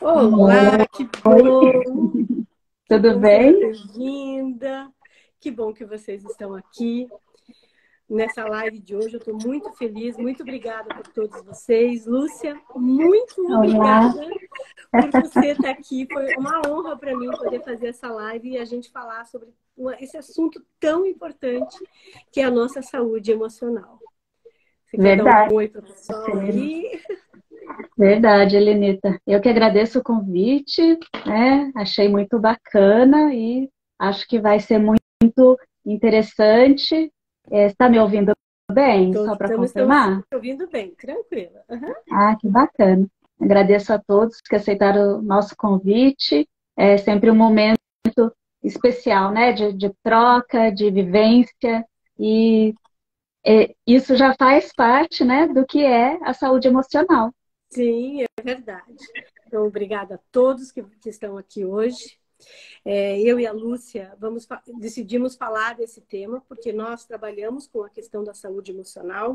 Olá, que Oi, bom! Que tudo bom, seja bem? bem-vinda. Que bom que vocês estão aqui nessa live de hoje. Eu estou muito feliz, muito obrigada por todos vocês. Lúcia, muito Olá, obrigada por você estar aqui. Foi uma honra para mim poder fazer essa live e a gente falar sobre esse assunto tão importante que é a nossa saúde emocional. Você quer dar um verdade, oi para o pessoal aí? verdade, Elenita. Eu que agradeço o convite, né? Achei muito bacana e acho que vai ser muito interessante. Está me ouvindo bem? Só para Estamos confirmar? ouvindo bem, tranquila. Aham. Ah, que bacana. Agradeço a todos que aceitaram o nosso convite. É sempre um momento especial, né? De troca, de vivência e isso já faz parte, né, do que é a saúde emocional. Sim, é verdade. Então, obrigada a todos que estão aqui hoje. Eu e a Lúcia decidimos falar desse tema porque nós trabalhamos com a questão da saúde emocional.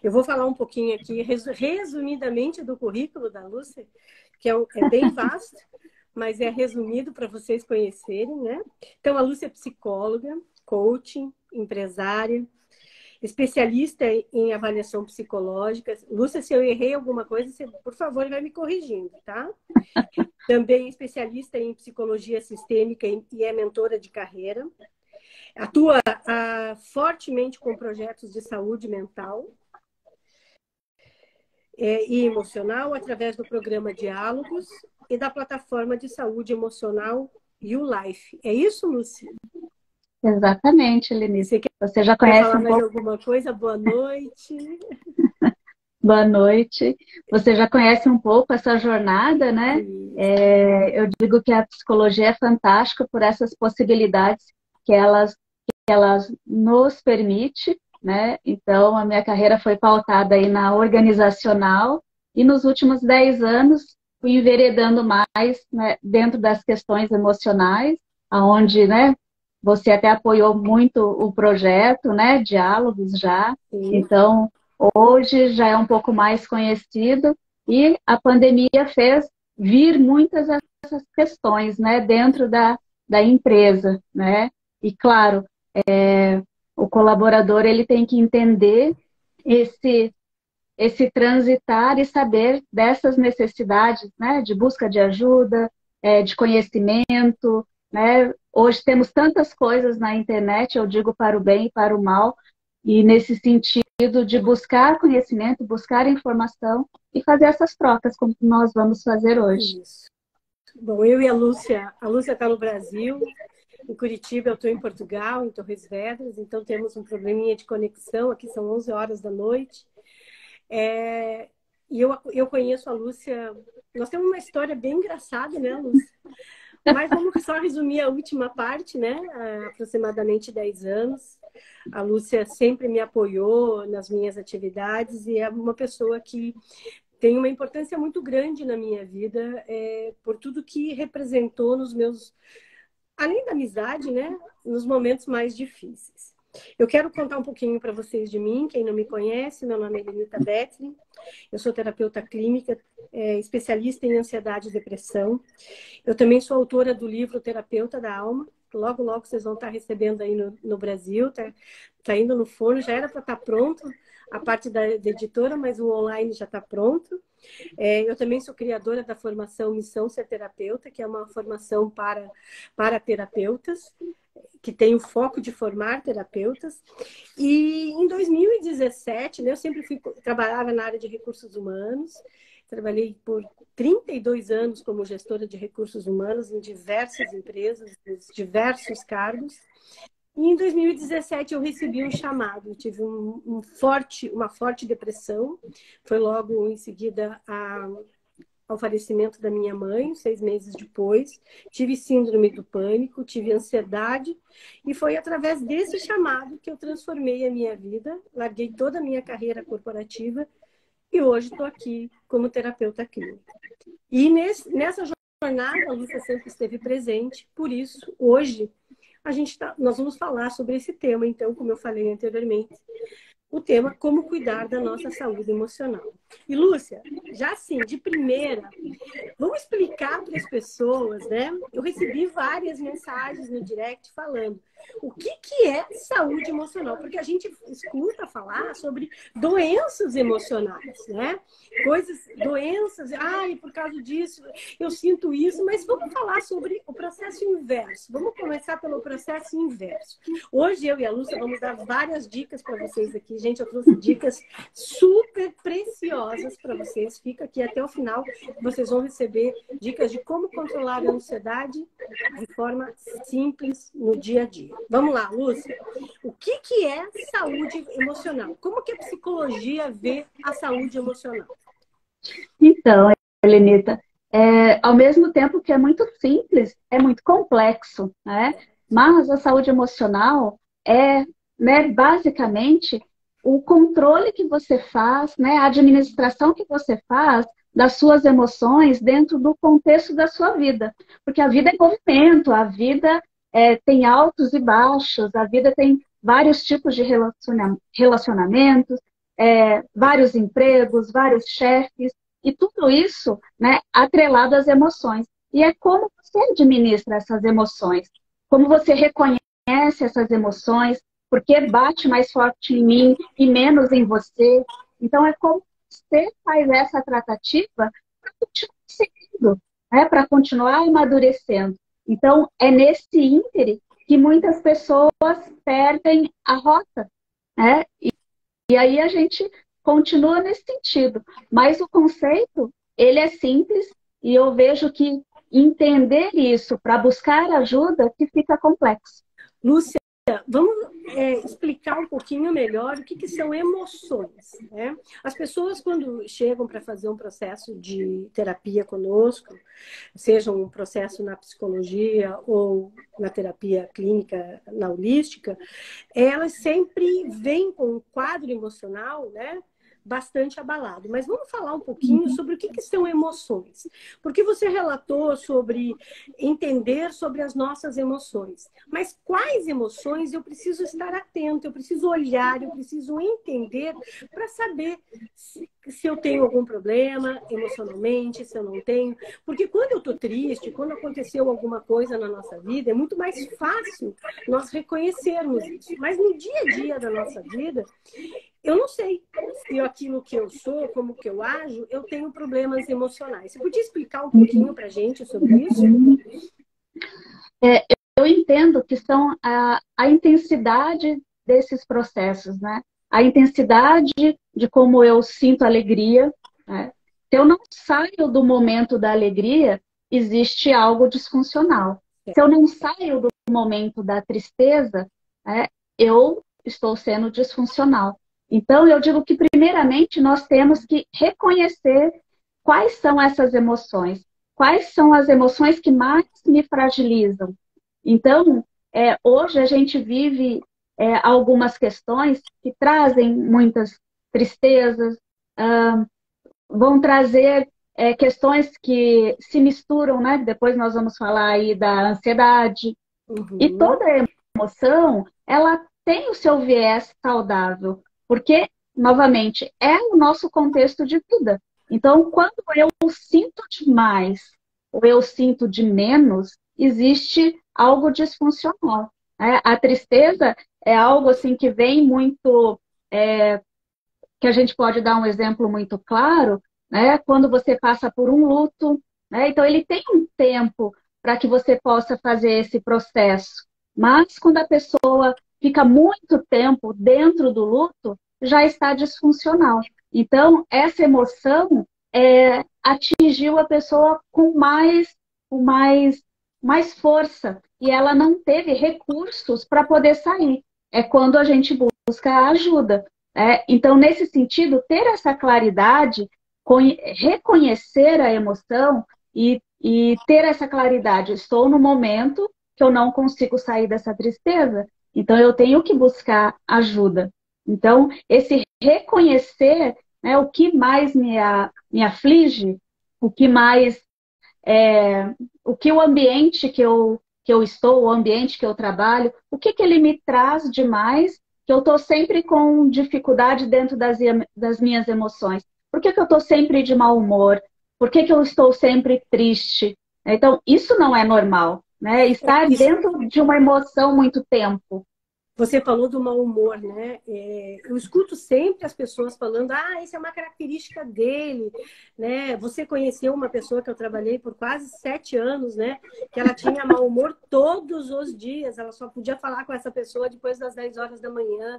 Eu vou falar um pouquinho aqui, resumidamente, do currículo da Lúcia, que é bem vasto, mas é resumido para vocês conhecerem, né? Então, a Lúcia é psicóloga, coaching, empresária, especialista em avaliação psicológica. Lúcia, se eu errei alguma coisa, você, por favor, vai me corrigindo, tá? Também especialista em psicologia sistêmica e é mentora de carreira. Atua fortemente com projetos de saúde mental e emocional através do programa Diálogos e da plataforma de saúde emocional YouLife. É isso, Lúcia? Exatamente, Lenita. Você Você já quer conhece falar um mais pouco. alguma coisa? Boa noite. Boa noite. Você já conhece um pouco essa jornada, né? Eu digo que a psicologia é fantástica por essas possibilidades que elas nos permite, né? Então, a minha carreira foi pautada aí na organizacional e nos últimos 10 anos fui enveredando mais, né, dentro das questões emocionais, aonde, né, você até apoiou muito o projeto, né, Diálogos já. Sim. Então, hoje já é um pouco mais conhecido e a pandemia fez vir muitas dessas questões, né, dentro da empresa, né? E claro, o colaborador ele tem que entender esse transitar e saber dessas necessidades, né, de busca de ajuda, de conhecimento, né? Hoje temos tantas coisas na internet, eu digo para o bem e para o mal, e nesse sentido de buscar conhecimento, buscar informação e fazer essas trocas como nós vamos fazer hoje. Isso. Bom, eu e a Lúcia está no Brasil, em Curitiba, eu estou em Portugal, em Torres Vedras, então temos um probleminha de conexão, aqui são 11 horas da noite. E eu conheço a Lúcia, nós temos uma história bem engraçada, né, Lúcia? Mas vamos só resumir a última parte, né? Há aproximadamente 10 anos. A Lúcia sempre me apoiou nas minhas atividades e é uma pessoa que tem uma importância muito grande na minha vida, por tudo que representou nos meus, além da amizade, né, nos momentos mais difíceis. Eu quero contar um pouquinho para vocês de mim, quem não me conhece, meu nome é Elenita Betlin, eu sou terapeuta clínica, especialista em ansiedade e depressão. Eu também sou autora do livro Terapeuta da Alma, logo, logo vocês vão estar recebendo aí no Brasil, tá indo no forno, já era para estar pronto, a parte da editora, mas o online já está pronto. Eu também sou criadora da formação Missão Ser Terapeuta, que é uma formação para terapeutas, que tem o foco de formar terapeutas. E em 2017, né, eu sempre trabalhava na área de recursos humanos, trabalhei por 32 anos como gestora de recursos humanos em diversas empresas, diversos cargos. E em 2017 eu recebi um chamado, eu tive uma forte depressão, foi logo em seguida ao falecimento da minha mãe, 6 meses depois, tive síndrome do pânico, tive ansiedade, e foi através desse chamado que eu transformei a minha vida, larguei toda a minha carreira corporativa e hoje estou aqui como terapeuta clínica. E nessa jornada, a Lúcia sempre esteve presente, por isso, hoje, nós vamos falar sobre esse tema, então, como eu falei anteriormente, o tema como cuidar da nossa saúde emocional. E Lúcia, já assim, de primeira, vamos explicar para as pessoas, né? Eu recebi várias mensagens no direct falando o que é saúde emocional, porque a gente escuta falar sobre doenças emocionais, né? Doenças, ai, por causa disso, eu sinto isso, mas vamos falar sobre o processo inverso. Vamos começar pelo processo inverso. Hoje eu e a Lúcia vamos dar várias dicas para vocês aqui. Gente, eu trouxe dicas super preciosas para vocês. Fica aqui até o final, vocês vão receber dicas de como controlar a ansiedade de forma simples no dia a dia. Vamos lá, Lúcia. O que é saúde emocional? Como que a psicologia vê a saúde emocional? Então, Helenita, ao mesmo tempo que é muito simples, é muito complexo, né? Mas a saúde emocional é, né, basicamente o controle que você faz, né, a administração que você faz das suas emoções dentro do contexto da sua vida. Porque a vida é movimento, a vida tem altos e baixos, a vida tem vários tipos de relacionamentos, vários empregos, vários chefes, e tudo isso, né, atrelado às emoções. E é como você administra essas emoções, como você reconhece essas emoções, porque bate mais forte em mim e menos em você. Então, é como você faz essa tratativa para continuar seguindo, né, para continuar amadurecendo. Então, é nesse íntere que muitas pessoas perdem a rota, né? E aí a gente continua nesse sentido. Mas o conceito, ele é simples e eu vejo que entender isso para buscar ajuda que fica complexo. Lúcia, vamos explicar um pouquinho melhor o que são emoções, né? As pessoas, quando chegam para fazer um processo de terapia conosco, seja um processo na psicologia ou na terapia clínica, na holística, elas sempre vêm com um quadro emocional, né? Bastante abalado. Mas vamos falar um pouquinho sobre o que são emoções. Porque você relatou sobre entender sobre as nossas emoções. Mas quais emoções eu preciso estar atento, eu preciso olhar, eu preciso entender para saber se eu tenho algum problema emocionalmente, se eu não tenho. Porque quando eu estou triste, quando aconteceu alguma coisa na nossa vida, é muito mais fácil nós reconhecermos isso. Mas no dia a dia da nossa vida, eu não sei se aquilo que eu sou, como que eu ajo, eu tenho problemas emocionais. Você podia explicar um pouquinho para a gente sobre isso? Eu entendo que são a intensidade desses processos, né? A intensidade de como eu sinto alegria, né? Se eu não saio do momento da alegria, existe algo disfuncional. Se eu não saio do momento da tristeza, né, eu estou sendo disfuncional. Então, eu digo que, primeiramente, nós temos que reconhecer quais são essas emoções, quais são as emoções que mais me fragilizam. Então, hoje a gente vive algumas questões que trazem muitas tristezas, vão trazer questões que se misturam, né? Depois nós vamos falar aí da ansiedade. E toda emoção, ela tem o seu viés saudável, porque, novamente, é o nosso contexto de vida. Então, quando eu sinto demais ou eu sinto de menos, existe algo disfuncional, né? A tristeza é algo assim que vem muito, que a gente pode dar um exemplo muito claro, né? Quando você passa por um luto, né? Então ele tem um tempo para que você possa fazer esse processo. Mas quando a pessoa fica muito tempo dentro do luto, já está disfuncional. Então, essa emoção atingiu a pessoa com mais força e ela não teve recursos para poder sair. É quando a gente busca ajuda. Então, nesse sentido, ter essa claridade, reconhecer a emoção e ter essa claridade. Estou no momento que eu não consigo sair dessa tristeza, então eu tenho que buscar ajuda. Então, esse reconhecer, né, o que mais me aflige, o que mais o que o ambiente que eu estou, o ambiente que eu trabalho, o que ele me traz de mais, que eu estou sempre com dificuldade dentro das minhas emoções. Por que que eu estou sempre de mau humor? Por que que eu estou sempre triste? Então, isso não é normal, né? Estar Isso. dentro de uma emoção muito tempo. Você falou do mau humor, né? Eu escuto sempre as pessoas falando, isso é uma característica dele, né? Você conheceu uma pessoa que eu trabalhei por quase 7 anos, né? Que ela tinha mau humor todos os dias, ela só podia falar com essa pessoa depois das 10 horas da manhã.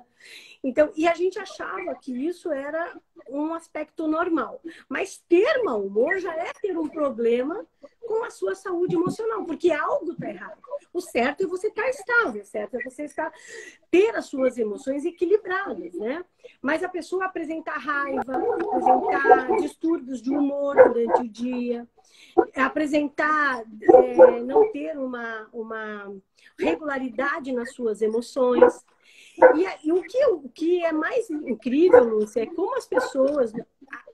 Então, e a gente achava que isso era um aspecto normal. Mas ter mau humor já é ter um problema com a sua saúde emocional, porque algo está errado. O certo é você estar estável, o certo é você ter as suas emoções equilibradas, né? Mas a pessoa apresentar raiva, apresentar distúrbios de humor durante o dia, apresentar, não ter uma regularidade nas suas emoções. E o que é mais incrível, Lúcia, é como as pessoas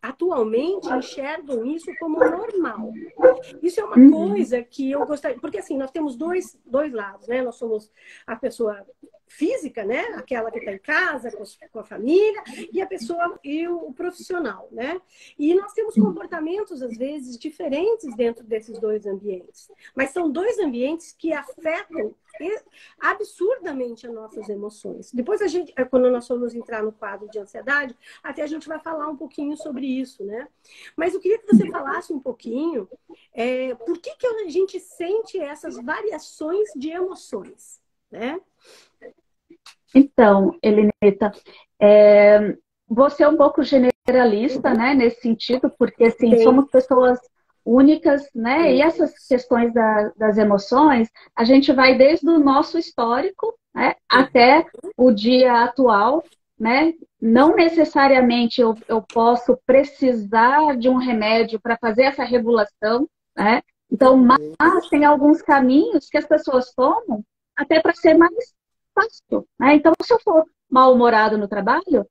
atualmente enxergam isso como normal. Isso é uma coisa que eu gostaria... Porque, assim, nós temos dois lados, né? Nós somos a pessoa física, né? Aquela que está em casa, com a família, e a pessoa e o profissional, né? E nós temos comportamentos, às vezes, diferentes dentro desses dois ambientes. Mas são dois ambientes que afetam absurdamente as nossas emoções. Depois, quando nós formos entrar no quadro de ansiedade, até a gente vai falar um pouquinho sobre isso, né? Mas eu queria que você falasse um pouquinho por que a gente sente essas variações de emoções, né? Então, Elenita, você é um pouco generalista, né, nesse sentido, porque assim, Bem, somos pessoas únicas, né? E essas questões das emoções, a gente vai desde o nosso histórico, né, até o dia atual, né? Não necessariamente eu posso precisar de um remédio para fazer essa regulação, né? Então, mas tem alguns caminhos que as pessoas tomam até para ser mais fácil, né? Então, se eu for mal-humorado no trabalho,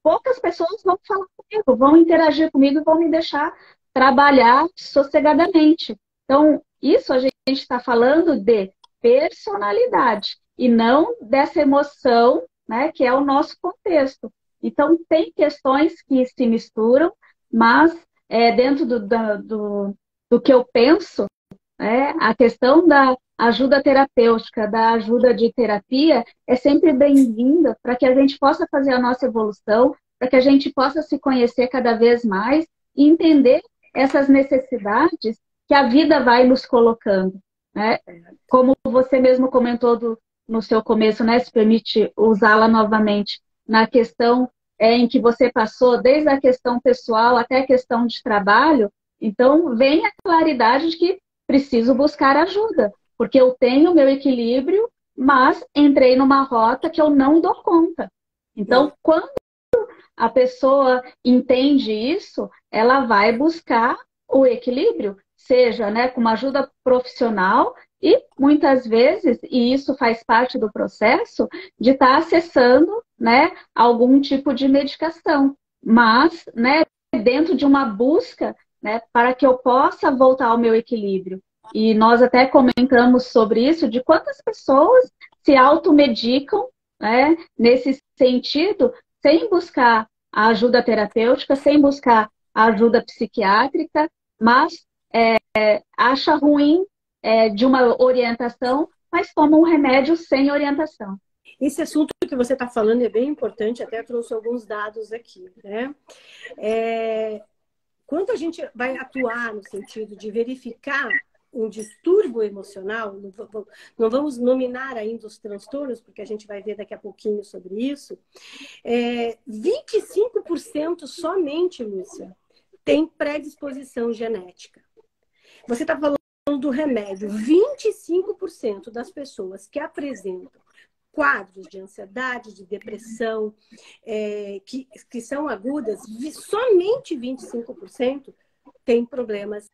poucas pessoas vão falar comigo, vão interagir comigo e vão me deixar trabalhar sossegadamente. Então, isso a gente está falando de personalidade e não dessa emoção, né, que é o nosso contexto. Então, tem questões que se misturam, mas dentro do que eu penso, a questão da ajuda terapêutica, da ajuda de terapia, é sempre bem-vinda para que a gente possa fazer a nossa evolução, para que a gente possa se conhecer cada vez mais e entender essas necessidades que a vida vai nos colocando, né? Como você mesmo comentou no seu começo, né? Se permite usá-la novamente, na questão em que você passou, desde a questão pessoal até a questão de trabalho, então vem a claridade de que preciso buscar ajuda, porque eu tenho meu equilíbrio, mas entrei numa rota que eu não dou conta. Então, quando a pessoa entende isso, ela vai buscar o equilíbrio, seja, né, com uma ajuda profissional e muitas vezes, e isso faz parte do processo, de estar acessando, né, algum tipo de medicação, mas, né, dentro de uma busca, né, para que eu possa voltar ao meu equilíbrio. E nós até comentamos sobre isso, de quantas pessoas se automedicam, né, nesse sentido, sem buscar a ajuda terapêutica, sem buscar a ajuda psiquiátrica, mas acha ruim de uma orientação, mas toma um remédio sem orientação. Esse assunto que você está falando é bem importante, até trouxe alguns dados aqui, né? Quando a gente vai atuar no sentido de verificar um distúrbio emocional, não vamos nominar ainda os transtornos, porque a gente vai ver daqui a pouquinho sobre isso, 25% somente, Lúcia, tem predisposição genética. Você está falando do remédio, 25% das pessoas que apresentam quadros de ansiedade, de depressão, que são agudas, somente 25% têm problemas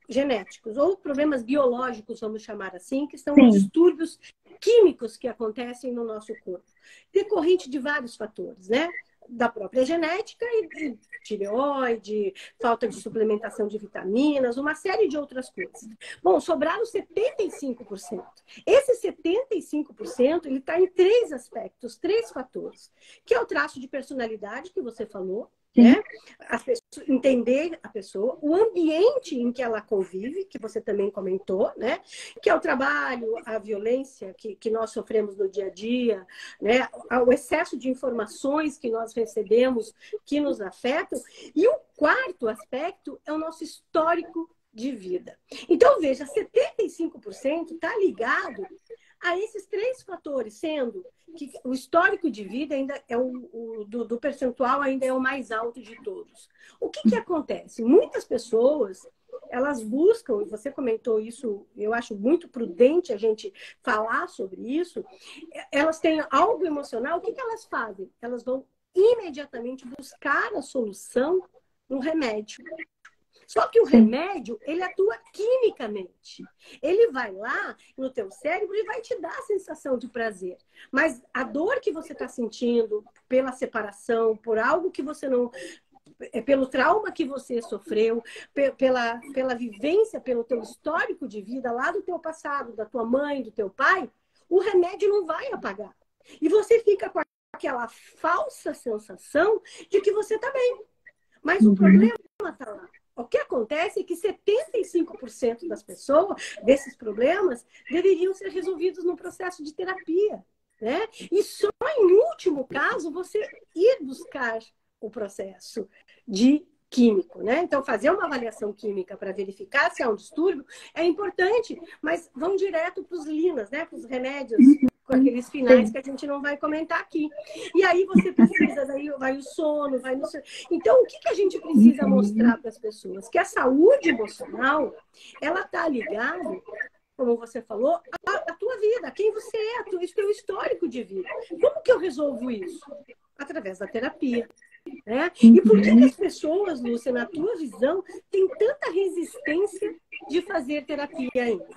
genéticos ou problemas biológicos, vamos chamar assim, que são distúrbios químicos que acontecem no nosso corpo, decorrente de vários fatores, né? Da própria genética e tireoide, falta de suplementação de vitaminas, uma série de outras coisas. Bom, sobraram 75%. Esse 75%, ele está em 3 aspectos, 3 fatores, que é o traço de personalidade que você falou, né? Entender a pessoa, o ambiente em que ela convive, que você também comentou, né? Que é o trabalho, a violência que nós sofremos no dia a dia, né? O excesso de informações que nós recebemos que nos afetam. E o quarto aspecto é o nosso histórico de vida. Então, veja, 75% está ligado a esses três fatores, sendo que o histórico de vida ainda é do percentual ainda é o mais alto de todos. O que acontece? Muitas pessoas, elas buscam, e você comentou isso, eu acho muito prudente a gente falar sobre isso, elas têm algo emocional, o que elas fazem? Elas vão imediatamente buscar a solução no remédio. Só que o remédio, ele atua quimicamente. Ele vai lá no teu cérebro e vai te dar a sensação de prazer. Mas a dor que você está sentindo pela separação, por algo que você não... pelo trauma que você sofreu, pela vivência, pelo teu histórico de vida lá do teu passado, da tua mãe, do teu pai, o remédio não vai apagar. E você fica com aquela falsa sensação de que você está bem. Mas o problema está lá. O que acontece é que 75% das pessoas, desses problemas, deveriam ser resolvidos no processo de terapia, né? E só em último caso você ir buscar o processo de químico, né? Então, fazer uma avaliação química para verificar se há um distúrbio é importante, mas vão direto para os linas, né? Para os remédios com aqueles finais que a gente não vai comentar aqui. E aí você precisa, daí vai o sono, vai no... Então, o que a gente precisa mostrar para as pessoas? Que a saúde emocional, ela está ligada, como você falou, à tua vida, a quem você é, o teu histórico de vida. Como que eu resolvo isso? Através da terapia. Né? E por que as pessoas, Lúcia, na tua visão, têm tanta resistência de fazer terapia ainda?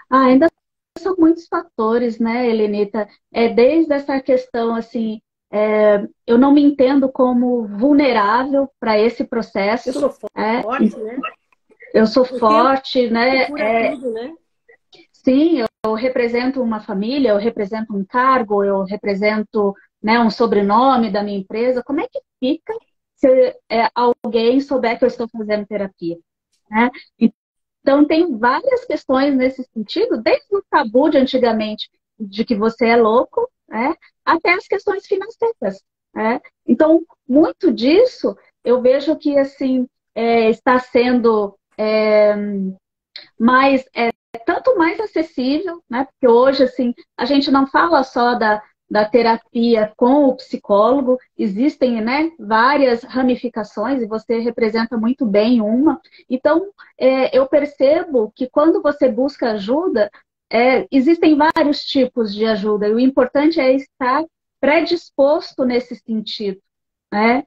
Ainda são muitos fatores, né, Helenita? Desde essa questão, assim, eu não me entendo como vulnerável para esse processo. Eu sou forte, né? Eu sou forte, né? Tudo, né? Sim, eu represento uma família, eu represento um cargo, eu represento, né, um sobrenome da minha empresa. Como é que fica se alguém souber que eu estou fazendo terapia? Né? Então, tem várias questões nesse sentido, desde o tabu de antigamente, de que você é louco, né, até as questões financeiras. Né? Então, muito disso, eu vejo que assim, está sendo mais... tanto mais acessível, né? Porque hoje, assim, a gente não fala só da terapia com o psicólogo, existem, né, várias ramificações, e você representa muito bem uma. Então, eu percebo que quando você busca ajuda, existem vários tipos de ajuda, e o importante é estar predisposto nesse sentido, né?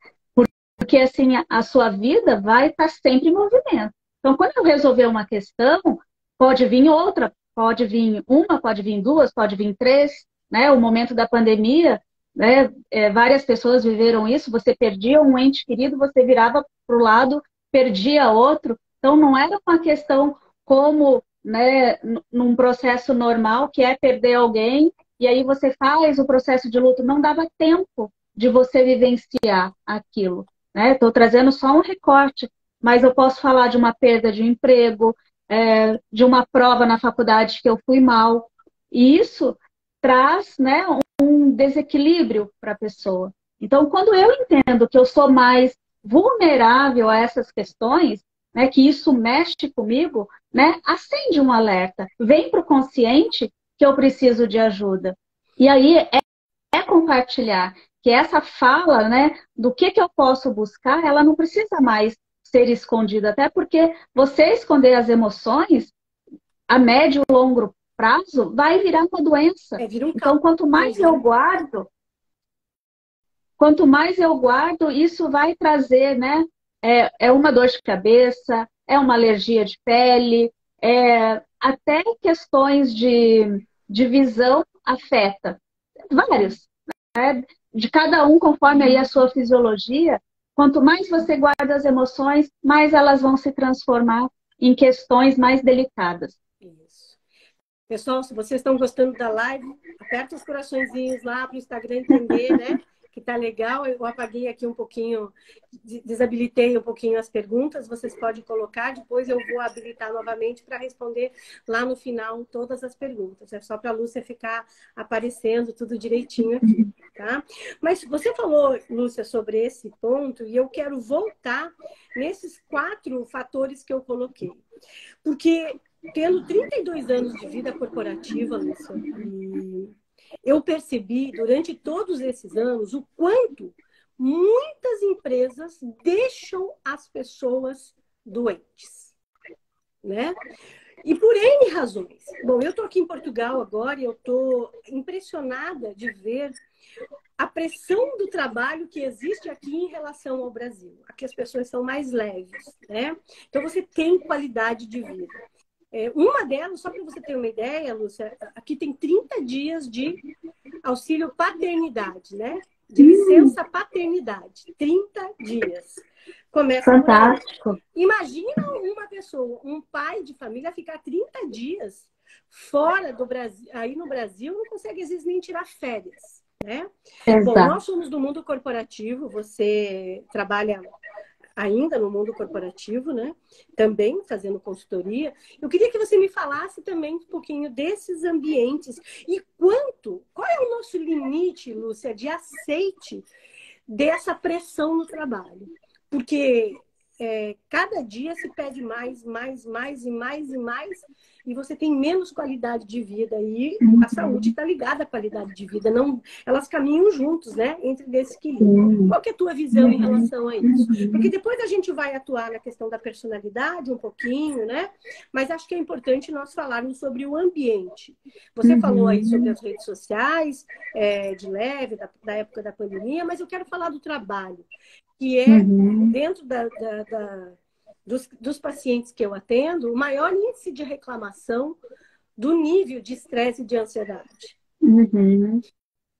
Porque, assim, a sua vida vai estar sempre em movimento. Então, quando eu resolver uma questão, pode vir outra, pode vir uma, pode vir duas, pode vir três, né? O momento da pandemia, né? Várias pessoas viveram isso, você perdia um ente querido, você virava para o lado, perdia outro. Então, não era uma questão como, né, num processo normal, que é perder alguém, e aí você faz o processo de luto. Não dava tempo de você vivenciar aquilo. Né? Estou trazendo só um recorte, mas eu posso falar de uma perda de emprego, de uma prova na faculdade que eu fui mal. E isso traz, né, um desequilíbrio para a pessoa. Então, quando eu entendo que eu sou mais vulnerável a essas questões, né, que isso mexe comigo, né, acende um alerta. Vem para o consciente que eu preciso de ajuda. E aí compartilhar que essa fala, né, do que eu posso buscar, ela não precisa mais ser escondida, até porque você esconder as emoções, a médio e longo prazo, vai virar uma doença. Então, quanto mais eu guardo, isso vai trazer, né, uma dor de cabeça, uma alergia de pele, até questões de visão afeta. Vários. De cada um, conforme aí a sua fisiologia, quanto mais você guarda as emoções, mais elas vão se transformar em questões mais delicadas. Isso. Pessoal, se vocês estão gostando da live, aperta os coraçõezinhos lá para o Instagram entender, né? que tá legal. Eu apaguei aqui um pouquinho, desabilitei um pouquinho as perguntas. Vocês podem colocar, depois eu vou habilitar novamente para responder lá no final todas as perguntas. É só para a Lúcia ficar aparecendo tudo direitinho aqui, tá? Mas você falou, Lúcia, sobre esse ponto e eu quero voltar nesses 4 fatores que eu coloquei. Porque tendo 32 anos de vida corporativa, Lúcia, eu percebi durante todos esses anos o quanto muitas empresas deixam as pessoas doentes, né? E por N razões. Bom, eu estou aqui em Portugal agora e eu estou impressionada de ver a pressão do trabalho que existe aqui em relação ao Brasil. Aqui as pessoas são mais leves, né? Então você tem qualidade de vida. Uma delas, só para você ter uma ideia, Lúcia, aqui tem 30 dias de auxílio paternidade, né? De licença paternidade. 30 dias. Começa Fantástico. Imagina uma pessoa, um pai de família, ficar 30 dias fora do Brasil. Aí no Brasil não consegue, às vezes, nem tirar férias, né? Exato. Bom, nós somos do mundo corporativo, você trabalha ainda no mundo corporativo, né? Também fazendo consultoria. Eu queria que você me falasse também um pouquinho desses ambientes e qual é o nosso limite, Lúcia, de aceite dessa pressão no trabalho. Porque cada dia se pede mais, e você tem menos qualidade de vida. E a saúde está ligada à qualidade de vida. Não, elas caminham juntos, né? Entre esse equilíbrio. Qual que é a tua visão em relação a isso? Porque depois a gente vai atuar na questão da personalidade um pouquinho, né? Mas acho que é importante nós falarmos sobre o ambiente. Você falou aí sobre as redes sociais, de leve, da época da pandemia, mas eu quero falar do trabalho, que é dentro dos pacientes que eu atendo, o maior índice de reclamação do nível de estresse e de ansiedade.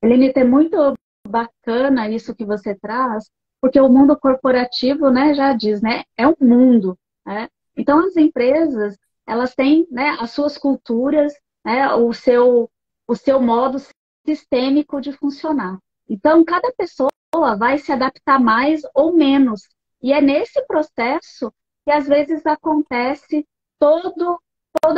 Elenita, é muito bacana isso que você traz, porque o mundo corporativo, né, já diz, né, é um mundo, né? Então as empresas, elas têm, né, as suas culturas, né, o seu modo sistêmico de funcionar. Então cada pessoa vai se adaptar mais ou menos. E é nesse processo que às vezes acontece toda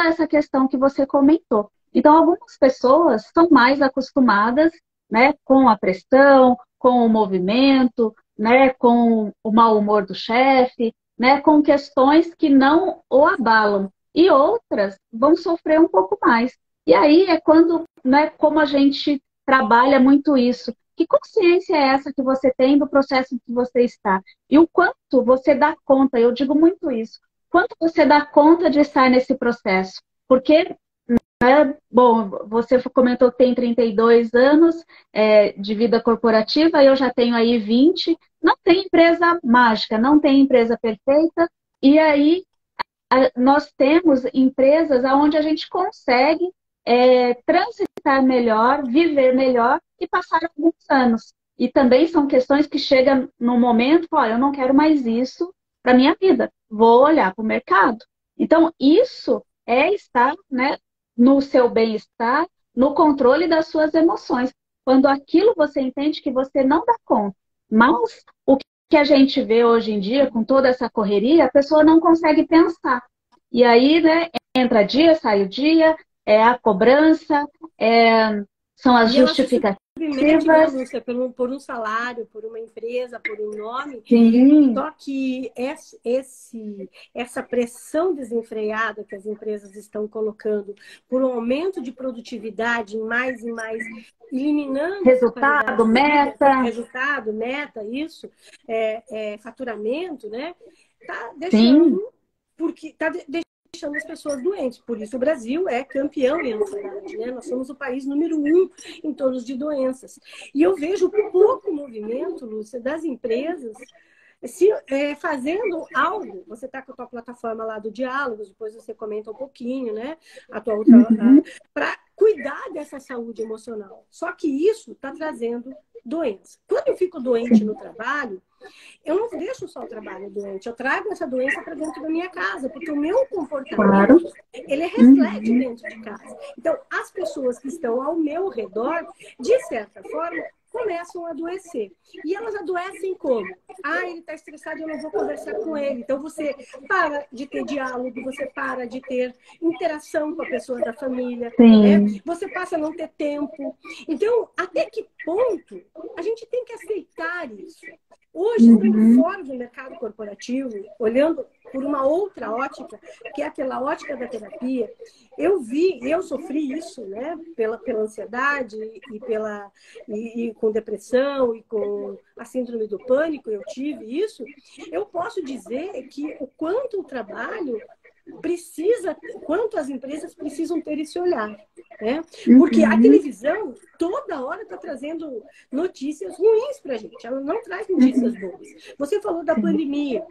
essa questão que você comentou. Então, algumas pessoas são mais acostumadas, né, com a pressão, com o movimento, né, com o mau humor do chefe, né, com questões que não o abalam. E outras vão sofrer um pouco mais. E aí é quando, né, como a gente trabalha muito isso. Que consciência é essa que você tem do processo que você está? E o quanto você dá conta, eu digo muito isso, quanto você dá conta de estar nesse processo? Porque, bom, você comentou que tem 32 anos de vida corporativa, eu já tenho aí 20, não tem empresa mágica, não tem empresa perfeita, e aí nós temos empresas onde a gente consegue transitar melhor, viver melhor e passar alguns anos. E também são questões que chegam no momento, olha, eu não quero mais isso para minha vida, vou olhar para o mercado. Então, isso é estar, né, no seu bem-estar, no controle das suas emoções. Quando aquilo você entende que você não dá conta. Mas o que a gente vê hoje em dia, com toda essa correria, a pessoa não consegue pensar. E aí, né, entra dia, sai o dia, é a cobrança, são as justificativas. Né, Lúcia, por um salário, por uma empresa, por um nome. Sim. Só que essa pressão desenfreada que as empresas estão colocando por um aumento de produtividade mais e mais, eliminando resultado, meta, isso, faturamento, né? Tá deixando, porque tá deixando as pessoas doentes. Por isso o Brasil é campeão em ansiedade, né? Nós somos o país número 1 em tornos de doenças. E eu vejo pouco movimento, Lúcia, das empresas fazendo algo. Você está com a tua plataforma lá do Diálogos, depois você comenta um pouquinho, né? A tua outra, para cuidar dessa saúde emocional. Só que isso está trazendo doença. Quando eu fico doente no trabalho, eu não deixo só o trabalho doente, eu trago essa doença para dentro da minha casa, porque o meu comportamento, ele reflete dentro de casa. Então, as pessoas que estão ao meu redor, de certa forma, começam a adoecer. E elas adoecem como? Ah, ele está estressado, eu não vou conversar com ele. Então você para de ter diálogo, você para de ter interação com a pessoa da família, né? Você passa a não ter tempo. Então, até que ponto a gente tem que aceitar isso? Hoje, estando fora do mercado corporativo, olhando por uma outra ótica, que é aquela ótica da terapia, eu sofri isso, né, pela ansiedade e com depressão e com a síndrome do pânico, eu tive isso. Eu posso dizer que o quanto o trabalho quanto as empresas precisam ter esse olhar, né? Porque a televisão toda hora está trazendo notícias ruins para a gente, ela não traz notícias boas. Você falou da pandemia.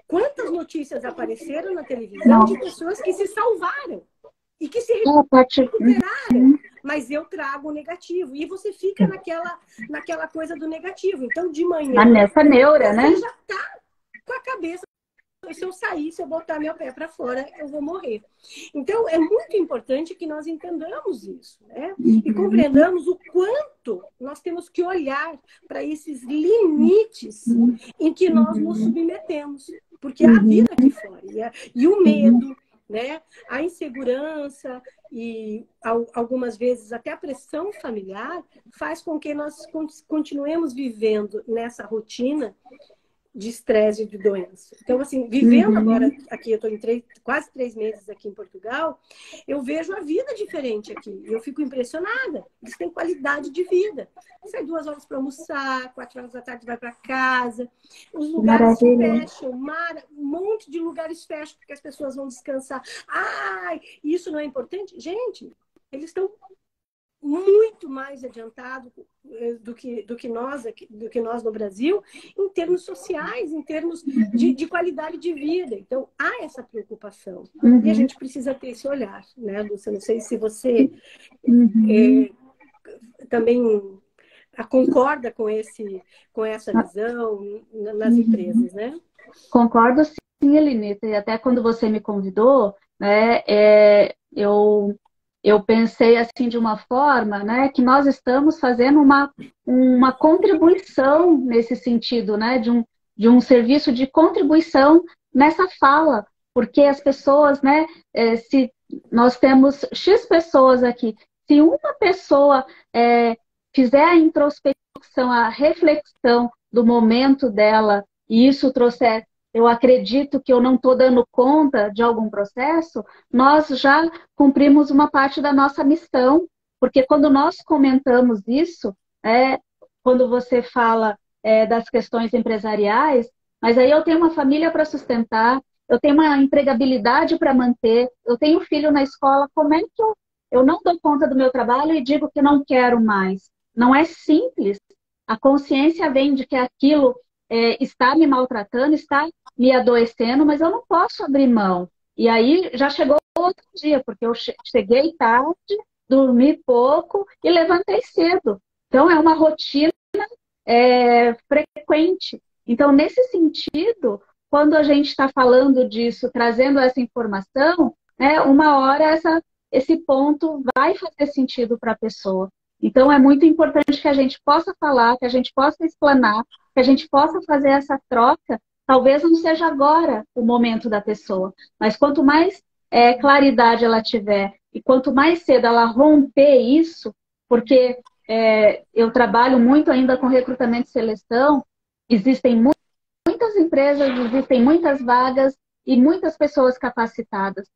Quantas notícias apareceram na televisão de pessoas que se salvaram e que se recuperaram, mas eu trago o negativo. E você fica naquela coisa do negativo. Então, de manhã, nessa neura, você né? já está com a cabeça. Se eu sair, se eu botar meu pé para fora, eu vou morrer. Então, é muito importante que nós entendamos isso, né? E compreendamos o quanto nós temos que olhar para esses limites em que nós nos submetemos. Porque há vida aqui fora. E o medo, né? A insegurança e algumas vezes até a pressão familiar faz com que nós continuemos vivendo nessa rotina de estresse e de doença. Então, assim, vivendo agora aqui, eu estou em quase 3 meses aqui em Portugal, eu vejo a vida diferente aqui. E eu fico impressionada. Eles têm qualidade de vida. Sai 2 horas para almoçar, 4 horas da tarde vai para casa. Os lugares fecham, um monte de lugares fecham porque as pessoas vão descansar. Ai, isso não é importante? Gente, eles estão muito mais adiantado do que nós no Brasil, em termos sociais, em termos de qualidade de vida. Então, há essa preocupação. E a gente precisa ter esse olhar, né, Lúcia? Não sei se você também concorda com essa visão nas empresas, né? Concordo sim, Elenita. E até quando você me convidou, né, eu pensei assim de uma forma, né, que nós estamos fazendo uma contribuição nesse sentido, né, de um serviço de contribuição nessa fala, porque as pessoas, né, se nós temos X pessoas aqui, se uma pessoa fizer a introspecção, a reflexão do momento dela, e isso trouxer, eu acredito que eu não estou dando conta de algum processo, nós já cumprimos uma parte da nossa missão, porque quando nós comentamos isso, quando você fala das questões empresariais, mas aí eu tenho uma família para sustentar, eu tenho uma empregabilidade para manter, eu tenho filho na escola, como é que eu não dou conta do meu trabalho e digo que não quero mais? Não é simples. A consciência vem de que aquilo está me maltratando, está me adoecendo, mas eu não posso abrir mão. E aí já chegou outro dia, porque eu cheguei tarde, dormi pouco e levantei cedo. Então é uma rotina frequente. Então, nesse sentido, quando a gente está falando disso, trazendo essa informação, né, uma hora esse ponto vai fazer sentido para a pessoa. Então, é muito importante que a gente possa falar, que a gente possa explanar, que a gente possa fazer essa troca. Talvez não seja agora o momento da pessoa, mas quanto mais claridade ela tiver e quanto mais cedo ela romper isso, porque eu trabalho muito ainda com recrutamento e seleção, existem muitas empresas, existem muitas vagas e muitas pessoas capacitadas.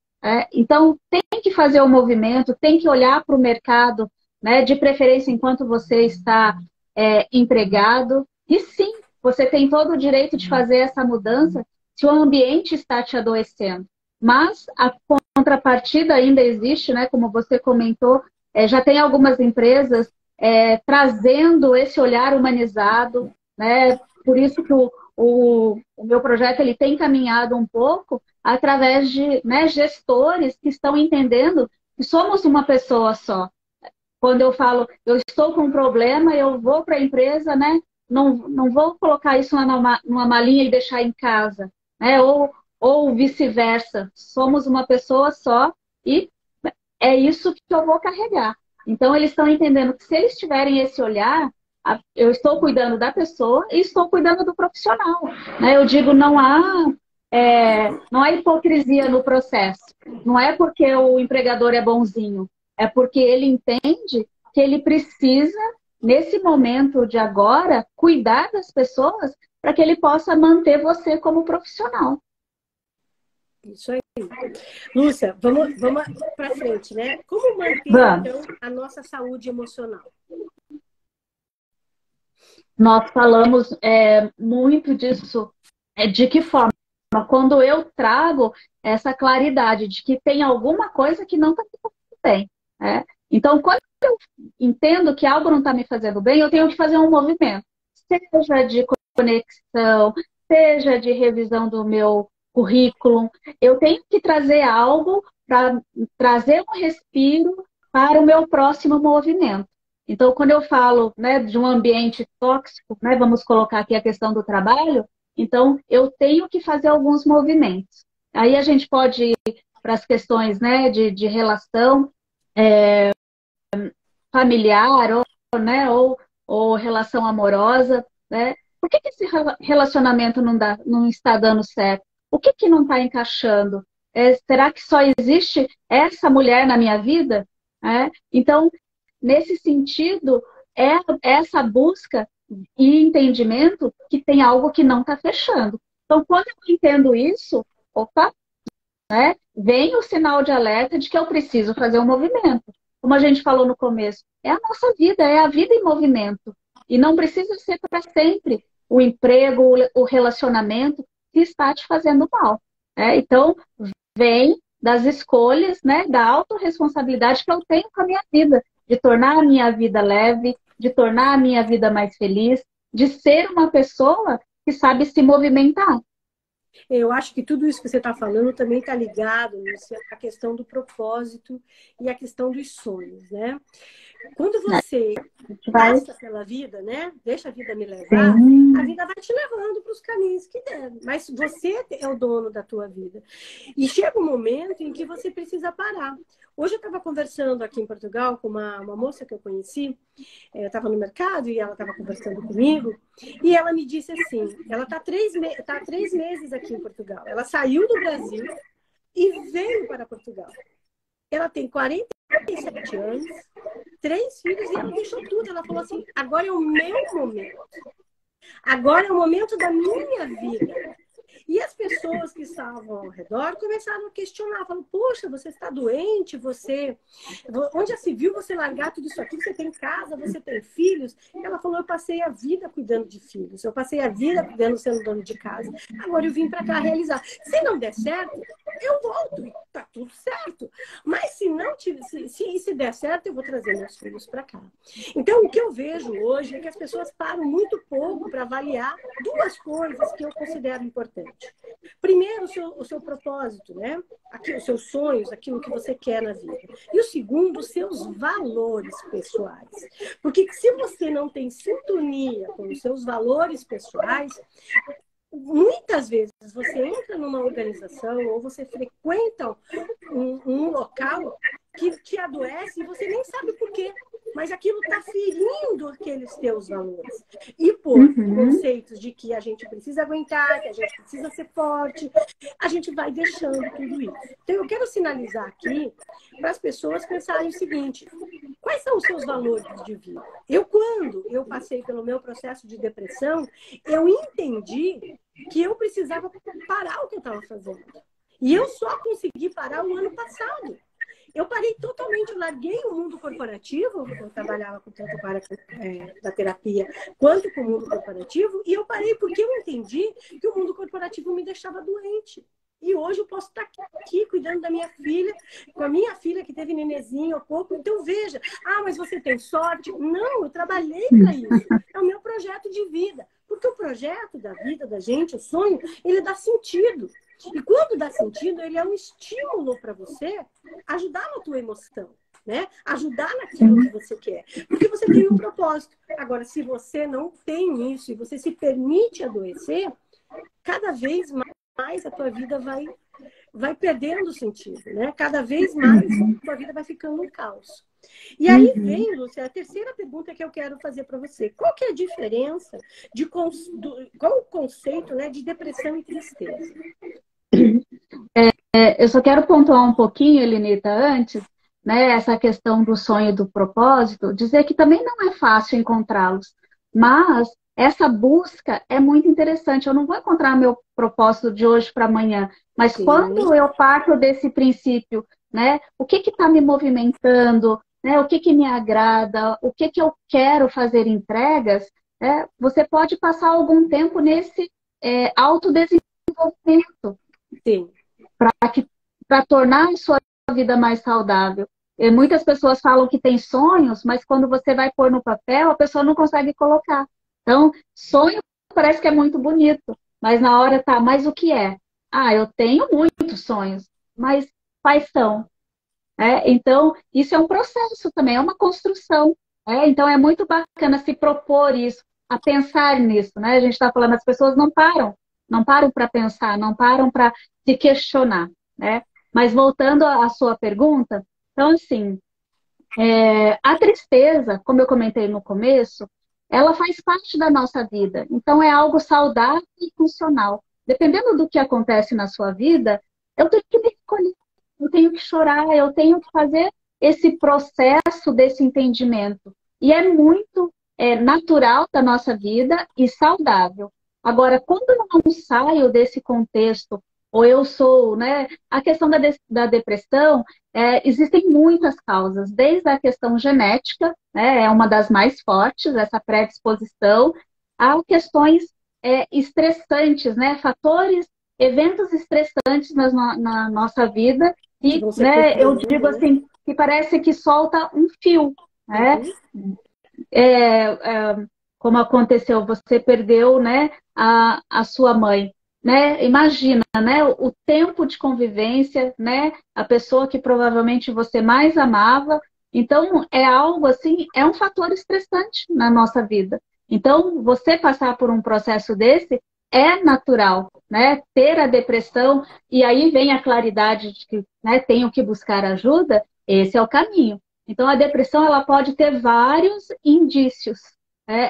Então, tem que fazer o movimento, tem que olhar para o mercado, né, de preferência enquanto você está empregado. E sim, você tem todo o direito de fazer essa mudança se o ambiente está te adoecendo. Mas a contrapartida ainda existe, né, como você comentou, já tem algumas empresas trazendo esse olhar humanizado, né? Por isso que o meu projeto ele tem caminhado um pouco através de, né, gestores que estão entendendo que somos uma pessoa só. Quando eu falo, eu estou com um problema, eu vou para a empresa, né? Não vou colocar isso numa malinha e deixar em casa, né? Ou vice-versa. Somos uma pessoa só e é isso que eu vou carregar. Então, eles estão entendendo que se eles tiverem esse olhar, eu estou cuidando da pessoa e estou cuidando do profissional, né? Eu digo, não há hipocrisia no processo. Não é porque o empregador é bonzinho, é porque ele entende que ele precisa, nesse momento de agora, cuidar das pessoas para que ele possa manter você como profissional. Isso aí. Lúcia, vamos para frente, né? Como manter, então, a nossa saúde emocional? Nós falamos muito disso. De que forma? Quando eu trago essa claridade de que tem alguma coisa que não está me fazendo bem. Né? Então, quando eu entendo que algo não está me fazendo bem, eu tenho que fazer um movimento. Seja de conexão, seja de revisão do meu currículo. Eu tenho que trazer algo para trazer um respiro para o meu próximo movimento. Então, quando eu falo, né, de um ambiente tóxico, né, vamos colocar aqui a questão do trabalho, então eu tenho que fazer alguns movimentos. Aí a gente pode ir para as questões, né, de relação familiar ou relação amorosa, né? Por que esse relacionamento não está dando certo? O que não está encaixando? Será que só existe essa mulher na minha vida? Então, nesse sentido, é essa busca e entendimento que tem algo que não está fechando. Então, quando eu entendo isso, opa, né, vem o sinal de alerta de que eu preciso fazer um movimento. Como a gente falou no começo, é a nossa vida, é a vida em movimento. E não precisa ser para sempre o emprego, o relacionamento que está te fazendo mal. Então, vem das escolhas, né, da autorresponsabilidade que eu tenho com a minha vida, de tornar a minha vida leve, de tornar a minha vida mais feliz, de ser uma pessoa que sabe se movimentar. Eu acho que tudo isso que você está falando também está ligado, Lúcia, à questão do propósito e à questão dos sonhos, né? Quando você passa pela vida, né? Deixa a vida me levar, a vida vai te levando para os caminhos que der. Mas você é o dono da tua vida. E chega um momento em que você precisa parar. Hoje eu estava conversando aqui em Portugal com uma moça que eu conheci. Eu estava no mercado e ela estava conversando comigo. E ela me disse assim, ela está há 3 meses aqui em Portugal. Ela saiu do Brasil e veio para Portugal. Ela tem 47 anos, 3 filhos e ela deixou tudo. Ela falou assim, agora é o meu momento. Agora é o momento da minha vida. E as pessoas que estavam ao redor começaram a questionar. Falaram, poxa, você está doente? Onde já se viu você largar tudo isso aqui? Você tem casa, você tem filhos? Ela falou, eu passei a vida cuidando de filhos. Eu passei a vida cuidando, sendo dono de casa. Agora eu vim para cá realizar. Se não der certo, eu volto. Tá tudo certo. Mas se der certo, eu vou trazer meus filhos para cá. Então, o que eu vejo hoje é que as pessoas param muito pouco para avaliar 2 coisas que eu considero importantes. Primeiro, o seu propósito, né? Os seus sonhos, aquilo que você quer na vida. E o segundo, os seus valores pessoais. Porque se você não tem sintonia com os seus valores pessoais, muitas vezes você entra numa organização ou você frequenta um local que te adoece e você nem sabe por quê. Mas aquilo está ferindo aqueles teus valores. E por conceitos de que a gente precisa aguentar, que a gente precisa ser forte, a gente vai deixando tudo isso. Então, eu quero sinalizar aqui para as pessoas pensarem o seguinte, quais são os seus valores de vida? Quando eu passei pelo meu processo de depressão, eu entendi que eu precisava parar o que eu estava fazendo. E eu só consegui parar o ano passado. Eu parei totalmente, eu larguei o mundo corporativo, eu trabalhava tanto com a área da terapia quanto com o mundo corporativo, e eu parei porque eu entendi que o mundo corporativo me deixava doente. E hoje eu posso estar aqui cuidando da minha filha, com a minha filha que teve nenenzinho há pouco. Então veja, mas você tem sorte? Não, eu trabalhei para isso. É o meu projeto de vida. Porque o projeto da vida da gente, o sonho, ele dá sentido. E quando dá sentido, ele é um estímulo para você ajudar na tua emoção, né? Ajudar naquilo que você quer. Porque você tem um propósito. Agora, se você não tem isso e você se permite adoecer, cada vez mais a tua vida vai perdendo sentido, né? Cada vez mais a tua vida vai ficando um caos. E aí vem, Lúcia, a terceira pergunta que eu quero fazer para você. Qual que é a diferença qual o conceito, né, de depressão e tristeza? Eu só quero pontuar um pouquinho, Elenita, antes, né, essa questão do sonho e do propósito, dizer que também não é fácil encontrá-los, mas essa busca é muito interessante. Eu não vou encontrar meu propósito de hoje para amanhã, mas Sim. quando eu parto desse princípio, né, o que está me movimentando, né, o que me agrada, o que eu quero fazer entregas, né, você pode passar algum tempo nesse autodesenvolvimento. Sim. Para tornar a sua vida mais saudável. E muitas pessoas falam que tem sonhos, mas quando você vai pôr no papel, a pessoa não consegue colocar. Então, sonho parece que é muito bonito, mas na hora tá, mas o que é? Ah, eu tenho muitos sonhos, mas quais são? Então, isso é um processo também, é uma construção. Então, é muito bacana se propor isso, a pensar nisso, né? A gente está falando, as pessoas não param para pensar, não param para se questionar, né? Mas voltando à sua pergunta, então, assim, a tristeza, como eu comentei no começo, ela faz parte da nossa vida. Então, é algo saudável e funcional. Dependendo do que acontece na sua vida, eu tenho que me recolher, eu tenho que chorar, eu tenho que fazer esse processo desse entendimento. E é muito natural da nossa vida e saudável. Agora, quando eu não saio desse contexto, ou eu sou, né, a questão da depressão, existem muitas causas, desde a questão genética, né, é uma das mais fortes, essa predisposição, a questões estressantes, né, fatores, eventos estressantes na nossa vida, e né, eu digo assim, que parece que solta um fio, né? Como aconteceu, você perdeu, né, a sua mãe. Né? Imagina, né, o tempo de convivência, né, a pessoa que provavelmente você mais amava. Então, é algo assim, é um fator estressante na nossa vida. Então, você passar por um processo desse é natural, né? Ter a depressão, e aí vem a claridade de que, né, tenho que buscar ajuda, esse é o caminho. Então, a depressão ela pode ter vários indícios.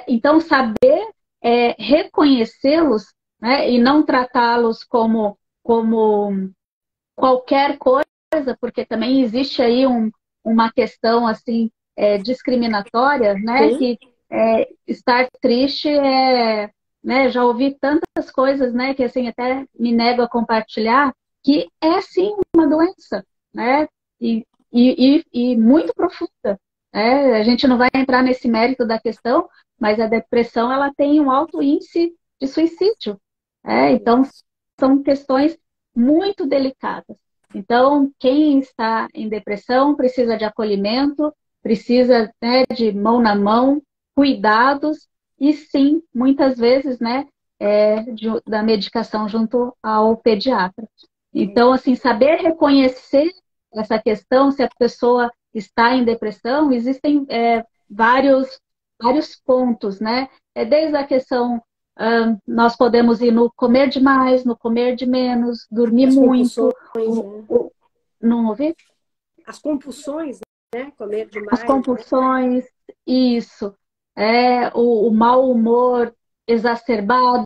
Então, saber reconhecê-los, né, e não tratá-los como qualquer coisa, porque também existe aí uma questão assim discriminatória, né, que estar triste né, já ouvi tantas coisas, né, que assim até me nego a compartilhar, que é sim uma doença, né, e muito profunda. A gente não vai entrar nesse mérito da questão, mas a depressão ela tem um alto índice de suicídio. Então, são questões muito delicadas. Então, quem está em depressão precisa de acolhimento, precisa, né, de mão na mão, cuidados, e sim, muitas vezes, né, da medicação junto ao pediatra. Então, assim, saber reconhecer essa questão, se a pessoa está em depressão, existem vários pontos, né? Desde a questão, nós podemos ir no comer demais, no comer de menos, dormir As muito. Não ouvi? As compulsões, né? Comer demais. As compulsões, né? Isso. O mau humor exacerbado.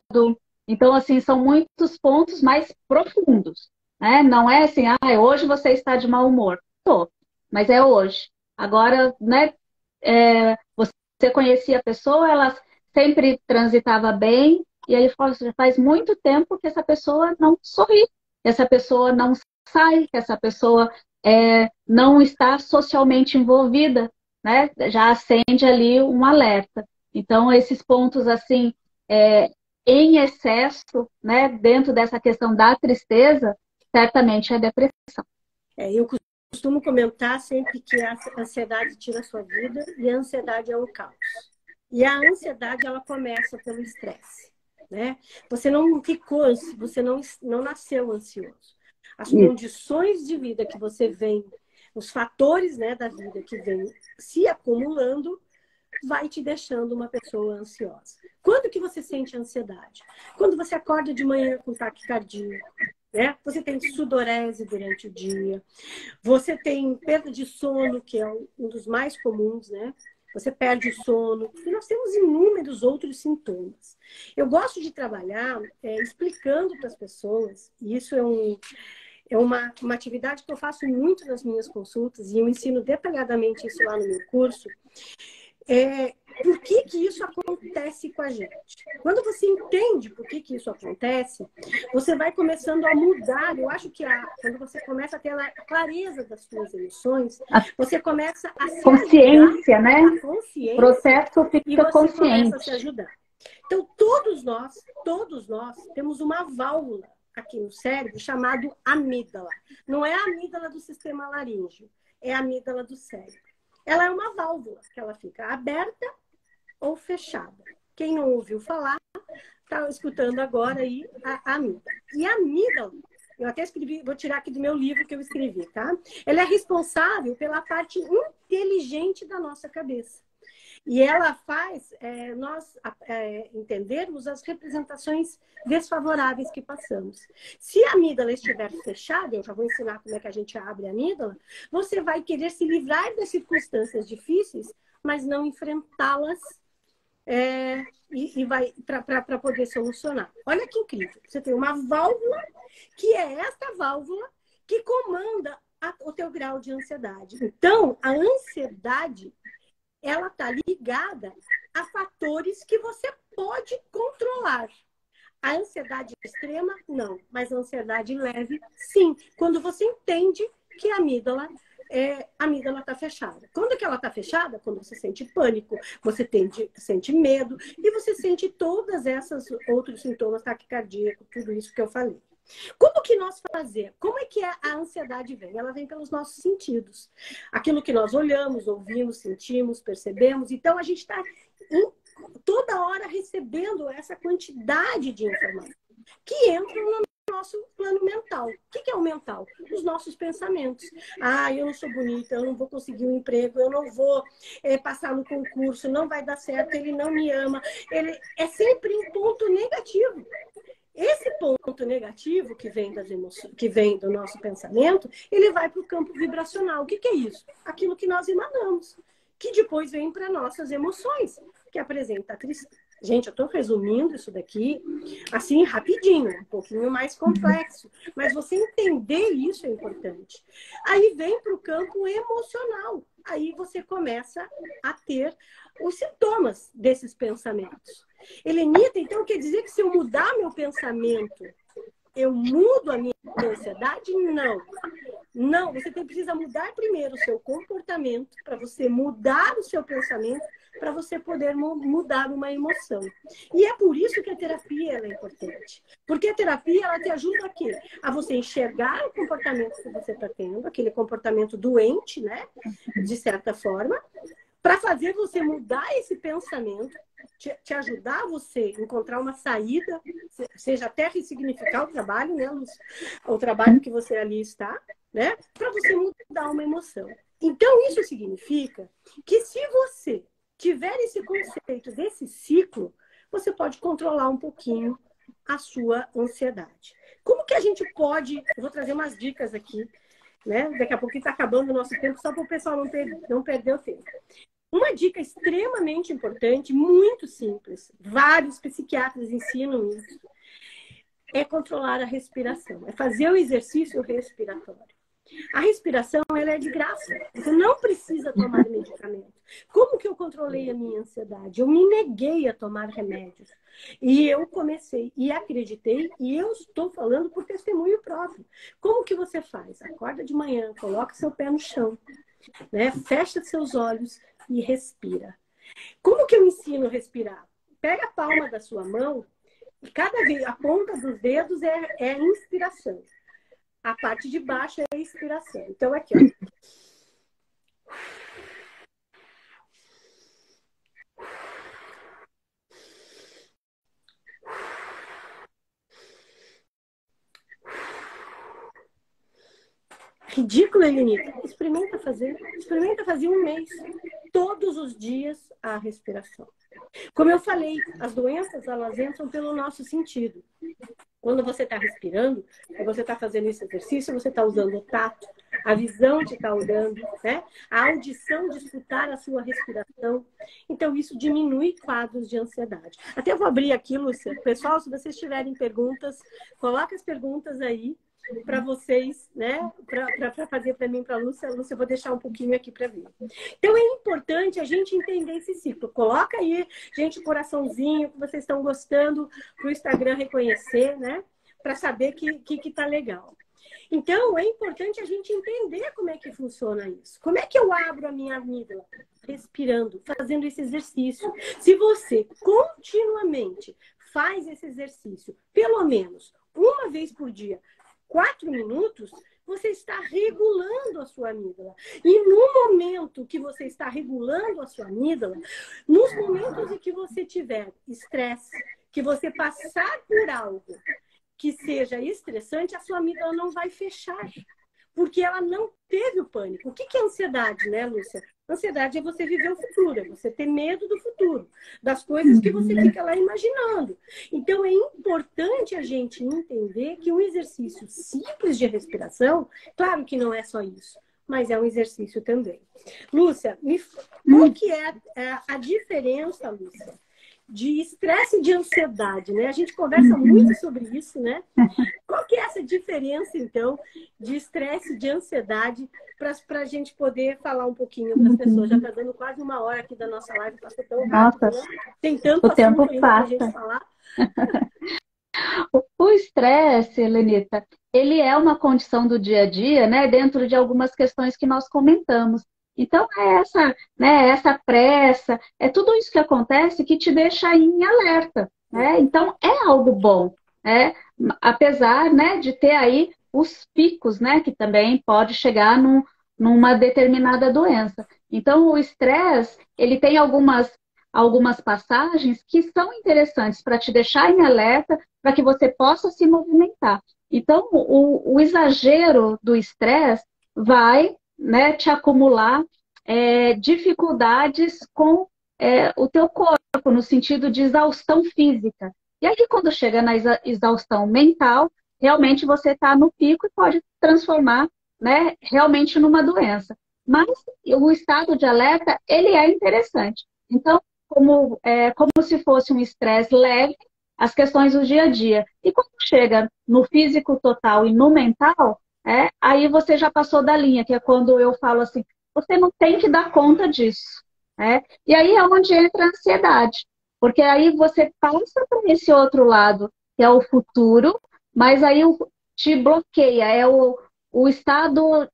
Então, assim, são muitos pontos mais profundos. Né? Não é assim, hoje você está de mau humor. Tô, mas é hoje. Agora, né, você conhecia a pessoa, ela sempre transitava bem, e aí faz muito tempo que essa pessoa não sorri, que essa pessoa não sai, que essa pessoa não está socialmente envolvida, né? Já acende ali um alerta. Então, esses pontos, assim, em excesso, né, dentro dessa questão da tristeza, certamente é depressão. Eu costumo comentar sempre que a ansiedade tira a sua vida e a ansiedade é um caos. E a ansiedade, ela começa pelo estresse, né? Você não ficou, você não nasceu ansioso. As condições de vida que você vem, os fatores, né, da vida que vem se acumulando, vai te deixando uma pessoa ansiosa. Quando que você sente ansiedade? Quando você acorda de manhã com taquicardia, né? Você tem sudorese durante o dia, você tem perda de sono, que é um dos mais comuns, né? Você perde o sono, e nós temos inúmeros outros sintomas. Eu gosto de trabalhar explicando para as pessoas, e isso é uma atividade que eu faço muito nas minhas consultas, e eu ensino detalhadamente isso lá no meu curso. Por que que isso acontece com a gente? Quando você entende por que que isso acontece, você vai começando a mudar. Eu acho que quando você começa a ter a clareza das suas emoções, você começa a se consciência, né? a consciência, o processo e fica você consciente. começa a se ajudar. Então, todos nós temos uma válvula aqui no cérebro chamado amígdala. Não é a amígdala do sistema laríngeo, é a amígdala do cérebro. Ela é uma válvula que ela fica aberta ou fechada. Quem não ouviu falar, está escutando agora aí a amígdala. E a amígdala, eu até escrevi, vou tirar aqui do meu livro que eu escrevi, tá? Ela é responsável pela parte inteligente da nossa cabeça. E ela faz nós entendermos as representações desfavoráveis que passamos. Se a amígdala estiver fechada, eu já vou ensinar como é que a gente abre a amígdala, você vai querer se livrar das circunstâncias difíceis, mas não enfrentá-las e vai para poder solucionar. Olha que incrível. Você tem uma válvula, que é esta válvula que comanda o teu grau de ansiedade. Então, a ansiedade ela está ligada a fatores que você pode controlar. A ansiedade extrema, não. Mas a ansiedade leve, sim. Quando você entende que a amígdala está fechada. Quando que ela está fechada? Quando você sente pânico, você sente medo e você sente todas essas outros sintomas, taquicardia, tudo isso que eu falei. Como que nós fazemos? Como é que a ansiedade vem? Ela vem pelos nossos sentidos. Aquilo que nós olhamos, ouvimos, sentimos, percebemos. Então, a gente está toda hora recebendo essa quantidade de informação que entram no nosso plano mental. O que é o mental? Os nossos pensamentos. Eu não sou bonita, eu não vou conseguir um emprego, eu não vou passar no concurso, não vai dar certo, ele não me ama. Ele é sempre um ponto negativo. Esse ponto negativo que vem das emoções, que vem do nosso pensamento, ele vai para o campo vibracional. O que é isso? Aquilo que nós emanamos, que depois vem para nossas emoções, que apresenta a tristeza. Gente, eu estou resumindo isso daqui assim rapidinho, um pouquinho mais complexo, mas você entender isso é importante. Aí vem para o campo emocional. Aí você começa a ter os sintomas desses pensamentos. Helenita, então quer dizer que se eu mudar meu pensamento, eu mudo a minha ansiedade? Não. Não, você precisa mudar primeiro o seu comportamento para você mudar o seu pensamento, para você poder mudar uma emoção. E é por isso que a terapia é importante. Porque a terapia ela te ajuda a quê? A você enxergar o comportamento que você está tendo, aquele comportamento doente, né? De certa forma, para fazer você mudar esse pensamento, te ajudar a você encontrar uma saída, seja até ressignificar o trabalho, né, Lúcia? O trabalho que você ali está, né? Para você mudar uma emoção. Então, isso significa que se você tiver esse conceito desse ciclo, você pode controlar um pouquinho a sua ansiedade. Como que a gente pode... Eu vou trazer umas dicas aqui, né? Daqui a pouquinho está acabando o nosso tempo, só para o pessoal não perder o tempo. Uma dica extremamente importante, muito simples, vários psiquiatras ensinam isso, é controlar a respiração, é fazer o exercício respiratório. A respiração, ela é de graça. Você não precisa tomar medicamento. Como que eu controlei a minha ansiedade? Eu me neguei a tomar remédios. E eu comecei, e acreditei, e eu estou falando por testemunho próprio. Como que você faz? Acorda de manhã, coloca seu pé no chão, né? Fecha seus olhos e respira. Como que eu ensino a respirar? Pega a palma da sua mão e cada vez, a ponta dos dedos é inspiração. A parte de baixo é a expiração. Então, aqui, ó. Ridículo, Elenita. Experimenta fazer um mês. Todos os dias a respiração. Como eu falei, as doenças, elas entram pelo nosso sentido. Quando você está respirando, você está fazendo esse exercício, você está usando o tato, a visão de estar olhando, né? A audição de escutar a sua respiração. Então, isso diminui quadros de ansiedade. Até vou abrir aqui, Lúcia. Pessoal, se vocês tiverem perguntas, coloque as perguntas aí para vocês, né? Para fazer para mim, para a Lúcia. Lúcia, eu vou deixar um pouquinho aqui para ver. Então, é importante a gente entender esse ciclo. Coloca aí, gente, coraçãozinho, que vocês estão gostando, para o Instagram reconhecer, né? Para saber que tá legal. Então, é importante a gente entender como é que funciona isso. Como é que eu abro a minha amígdala? Respirando, fazendo esse exercício. Se você continuamente faz esse exercício, pelo menos uma vez por dia, 4 minutos, você está regulando a sua amígdala. E no momento que você está regulando a sua amígdala, nos momentos em que você tiver estresse, que você passar por algo que seja estressante, a sua amígdala não vai fechar, porque ela não teve o pânico. O que é ansiedade, né, Lúcia? Ansiedade é você viver o futuro, é você ter medo do futuro, das coisas que você fica lá imaginando. Então, é importante a gente entender que um exercício simples de respiração, claro que não é só isso, mas é um exercício também. Lúcia, qual que é a diferença, Lúcia, de estresse e de ansiedade, né? A gente conversa muito sobre isso, né? Qual que é essa diferença, então, de estresse e de ansiedade para a gente poder falar um pouquinho para as pessoas? Já está dando quase 1 hora aqui da nossa live, passou tão rápido, Nossa, né? Tem tanto o tempo assunto ainda para a gente passa. falar. O estresse, Helenita, ele é uma condição do dia a dia, né, dentro de algumas questões que nós comentamos. Então, é essa, né, essa pressa, é tudo isso que acontece que te deixa em alerta, né? Então, é algo bom, né? Apesar, né, de ter aí os picos, né, que também pode chegar numa determinada doença. Então, o estresse, ele tem algumas passagens que são interessantes para te deixar em alerta, para que você possa se movimentar. Então, o exagero do estresse vai, né, te acumular dificuldades com o teu corpo, no sentido de exaustão física. E aí, quando chega na exaustão mental, realmente você está no pico e pode transformar, né, realmente numa doença. Mas o estado de alerta, ele é interessante. Então, como se fosse um estresse leve, as questões do dia a dia. E quando chega no físico total e no mental, aí você já passou da linha, que é quando eu falo assim, você não tem que dar conta disso. E aí é onde entra a ansiedade. Porque aí você passa para esse outro lado, que é o futuro, mas aí te bloqueia. É o estado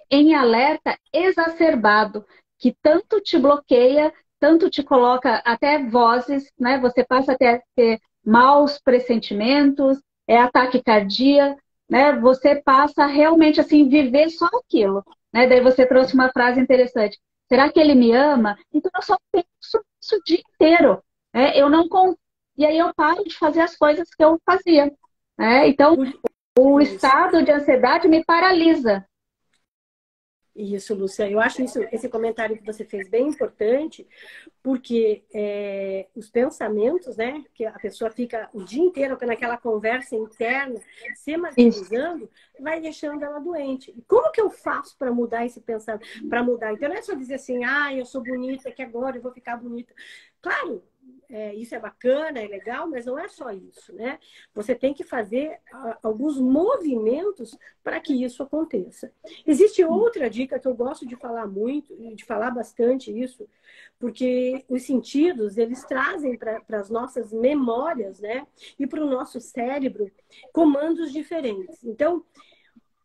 em alerta exacerbado, que tanto te bloqueia, tanto te coloca até vozes, né? Você passa até a ter maus pressentimentos, ataque cardíaco, né? Você passa a realmente assim viver só aquilo, né? Daí você trouxe uma frase interessante. Será que ele me ama? Então eu só penso isso o dia inteiro, né? E aí eu paro de fazer as coisas que eu fazia, né? Então o estado de ansiedade me paralisa. Isso, Lúcia. Eu acho esse comentário que você fez bem importante, porque os pensamentos, né, que a pessoa fica o dia inteiro naquela conversa interna, se martirizando, vai deixando ela doente. E como que eu faço para mudar esse pensamento? Para mudar? Então não é só dizer assim, eu sou bonita, que agora eu vou ficar bonita. Claro, isso é bacana, é legal, mas não é só isso, né? Você tem que fazer alguns movimentos para que isso aconteça. Existe outra dica que eu gosto de falar muito, de falar bastante isso, porque os sentidos, eles trazem para as nossas memórias, né? E para o nosso cérebro, comandos diferentes. Então,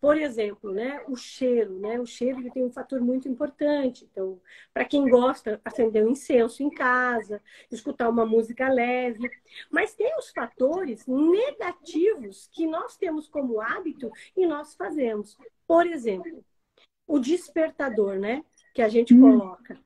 por exemplo, né, o cheiro, né? O cheiro ele tem um fator muito importante. Então, para quem gosta, acender um incenso em casa, escutar uma música leve. Mas tem os fatores negativos que nós temos como hábito e nós fazemos. Por exemplo, o despertador, né? Que a gente coloca.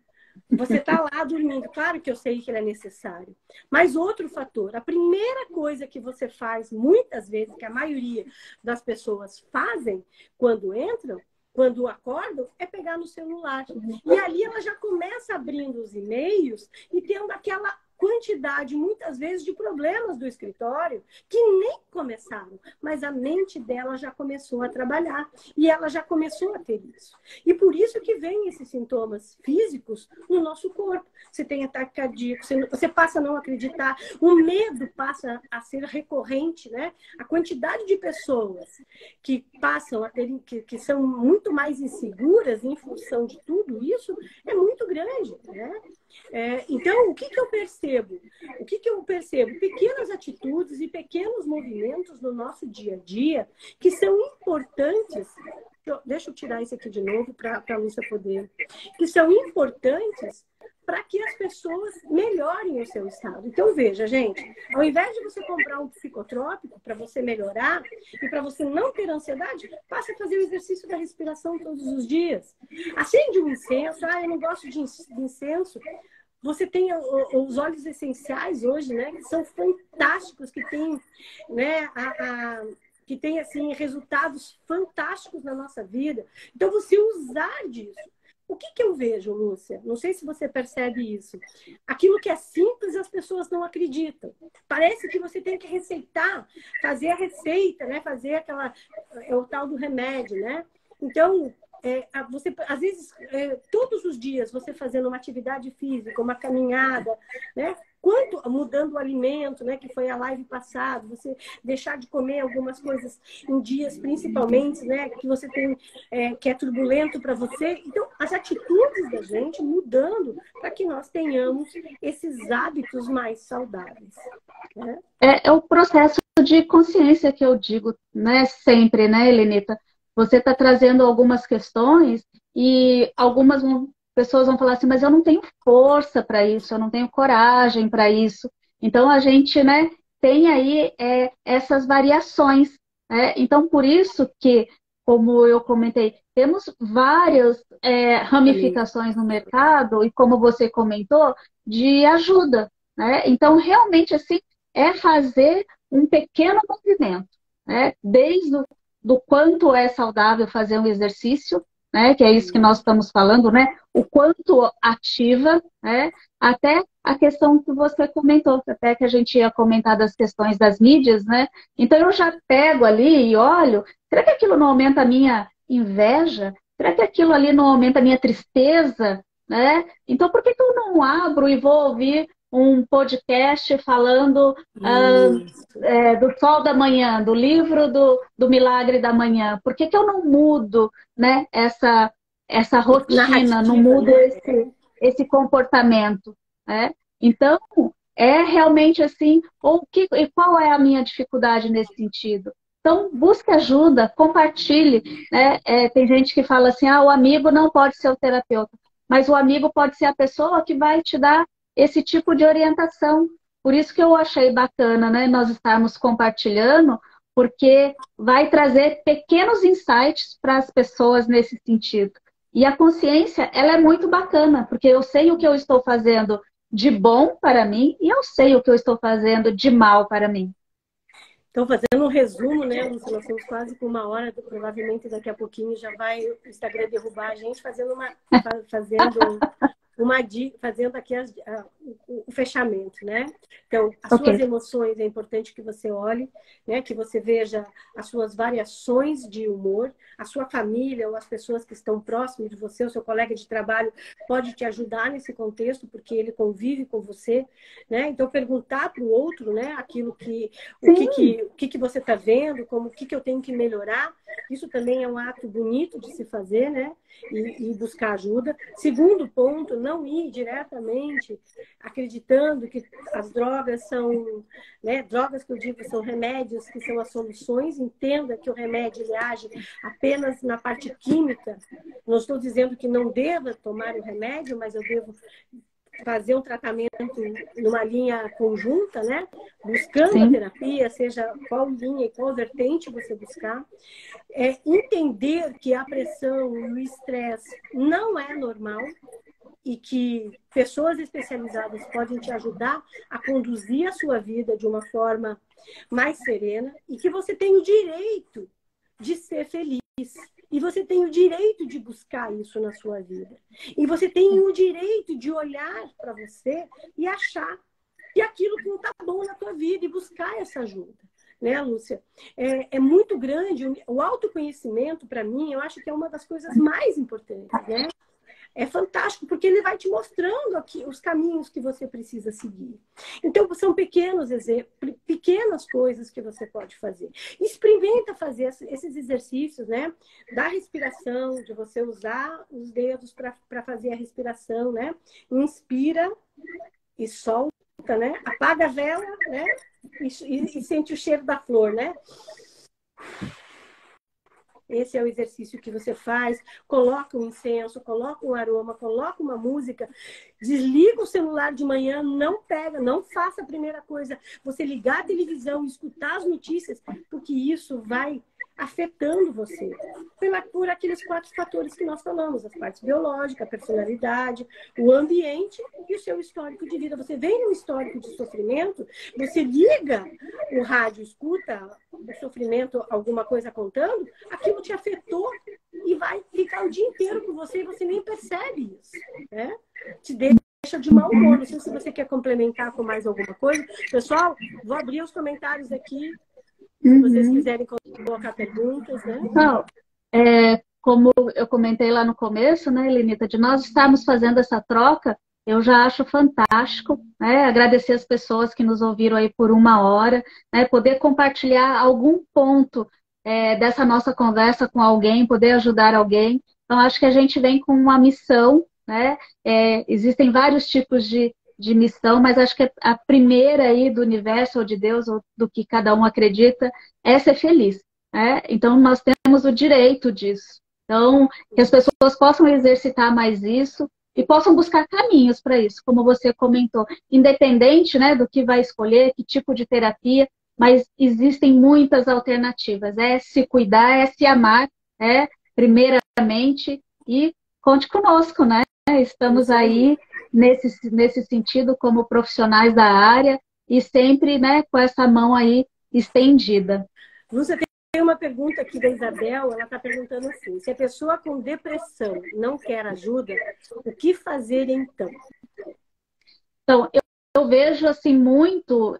Você está lá dormindo, claro que eu sei que ele é necessário. Mas outro fator, a primeira coisa que você faz, muitas vezes, que a maioria das pessoas fazem quando entram, quando acordam, é pegar no celular. E ali ela já começa abrindo os e-mails e tendo aquela quantidade, muitas vezes, de problemas do escritório que nem começaram, mas a mente dela já começou a trabalhar e ela já começou a ter isso. E por isso que vem esses sintomas físicos no nosso corpo. Você tem ataque cardíaco, você passa a não acreditar, o medo passa a ser recorrente, né? A quantidade de pessoas que passam a ter, que são muito mais inseguras em função de tudo isso é muito grande, né? Então, o que eu percebo? O que eu percebo? Pequenas atitudes e pequenos movimentos no nosso dia a dia que são importantes. Deixa eu tirar isso aqui de novo para a Lúcia poder. Que são importantes para que as pessoas melhorem o seu estado. Então, veja, gente, ao invés de você comprar um psicotrópico para você melhorar e para você não ter ansiedade, passe a fazer o exercício da respiração todos os dias. Acende um incenso. Eu não gosto de incenso. Você tem os óleos essenciais hoje, né? Que são fantásticos, que tem, né, que tem assim, resultados fantásticos na nossa vida. Então, você usar disso. O que eu vejo, Lúcia? Não sei se você percebe isso. Aquilo que é simples, as pessoas não acreditam. Parece que você tem que receitar, fazer a receita, né? Fazer aquela... É o tal do remédio, né? Então, você, às vezes, todos os dias, você fazendo uma atividade física, uma caminhada, né? Mudando o alimento, né? Que foi a live passada, você deixar de comer algumas coisas em dias, principalmente, né? Que você tem, que é turbulento para você. Então, as atitudes da gente mudando para que nós tenhamos esses hábitos mais saudáveis. Né? É o processo de consciência que eu digo, né? Sempre, né, Helenita? Você está trazendo algumas questões e algumas pessoas vão falar assim, mas eu não tenho força para isso, eu não tenho coragem para isso. Então, a gente, né, tem aí essas variações. Né? Então, por isso que, como eu comentei, temos várias ramificações no mercado e, como você comentou, de ajuda. Né? Então, realmente, assim, é fazer um pequeno movimento. Né? Desde do quanto é saudável fazer um exercício, né? Que é isso que nós estamos falando, né? O quanto ativa, né? Até a questão que você comentou, até que a gente ia comentar das questões das mídias, né? Então eu já pego ali e olho, será que aquilo não aumenta a minha inveja? Será que aquilo ali não aumenta a minha tristeza? Né? Então por que eu não abro e vou ouvir um podcast falando do Sol da Manhã, do livro do Milagre da Manhã? Por que eu não mudo, né, essa rotina, não mudo, né, esse comportamento? Né? Então, é realmente assim, e qual é a minha dificuldade nesse sentido? Então, busque ajuda, compartilhe. Né? Tem gente que fala assim, o amigo não pode ser o terapeuta, mas o amigo pode ser a pessoa que vai te dar esse tipo de orientação. Por isso que eu achei bacana, né, nós estarmos compartilhando, porque vai trazer pequenos insights para as pessoas nesse sentido. E a consciência, ela é muito bacana, porque eu sei o que eu estou fazendo de bom para mim e eu sei o que eu estou fazendo de mal para mim. Então, fazendo um resumo, né, Lúcia, nós estamos quase com 1 hora, provavelmente daqui a pouquinho já vai o Instagram derrubar a gente, fazendo aqui o fechamento, né? Então, as suas emoções, é importante que você olhe, né? Que você veja as suas variações de humor, a sua família ou as pessoas que estão próximas de você, o seu colega de trabalho pode te ajudar nesse contexto, porque ele convive com você, né? Então, perguntar para o outro, né? Aquilo o que você está vendo, o que eu tenho que melhorar, isso também é um ato bonito de se fazer, né? E buscar ajuda. Segundo ponto, não ir diretamente acreditando que as drogas são, né, drogas que eu digo são remédios, que são as soluções. Entenda que o remédio ele age apenas na parte química. Não estou dizendo que não deva tomar o remédio, mas eu devo fazer um tratamento numa linha conjunta, né? Buscando a terapia, seja qual linha e qual vertente você buscar. Entender que a pressão e o estresse não é normal e que pessoas especializadas podem te ajudar a conduzir a sua vida de uma forma mais serena e que você tem o direito de ser feliz. E você tem o direito de buscar isso na sua vida. E você tem o direito de olhar para você e achar e aquilo que não está bom na tua vida e buscar essa ajuda. Né, Lúcia? É muito grande. O autoconhecimento, para mim, eu acho que é uma das coisas mais importantes, né? É fantástico, porque ele vai te mostrando aqui os caminhos que você precisa seguir. Então, são pequenos exemplos, pequenas coisas que você pode fazer. Experimenta fazer esses exercícios, né? Da respiração, de você usar os dedos para fazer a respiração, né? Inspira e solta, né? Apaga a vela, né? E sente o cheiro da flor, né? Esse é o exercício que você faz. Coloca um incenso, coloca um aroma, coloca uma música. Desliga o celular de manhã, não pega, não faça a primeira coisa. Você ligar a televisão, escutar as notícias, porque isso vai afetando você. Por aqueles 4 fatores que nós falamos. As partes biológicas, a personalidade, o ambiente e o seu histórico de vida. Você vem num histórico de sofrimento, você liga o rádio, escuta o sofrimento, alguma coisa contando, aquilo te afetou e vai ficar o dia inteiro com você e você nem percebe isso, né? Te deixa de mau humor. Não sei se você quer complementar com mais alguma coisa. Pessoal, vou abrir os comentários aqui, se vocês quiserem colocar perguntas, né? Não, como eu comentei lá no começo, né, Lenita, de nós estarmos fazendo essa troca, eu já acho fantástico, né? Agradecer as pessoas que nos ouviram aí por 1 hora, né? Poder compartilhar algum ponto dessa nossa conversa com alguém, poder ajudar alguém. Então, acho que a gente vem com uma missão, né? Existem vários tipos de missão, mas acho que a primeira aí do universo ou de Deus, ou do que cada um acredita, é ser feliz, né? Então, nós temos o direito disso. Então, que as pessoas possam exercitar mais isso, e possam buscar caminhos para isso, como você comentou, independente, né, do que vai escolher, que tipo de terapia, mas existem muitas alternativas. É se cuidar, é se amar, primeiramente, e conte conosco, né? Estamos aí nesse sentido como profissionais da área e sempre, né, com essa mão aí estendida. Lúcia, tem uma pergunta aqui da Isabel, ela está perguntando assim, se a pessoa com depressão não quer ajuda, o que fazer então? Então, eu vejo assim muito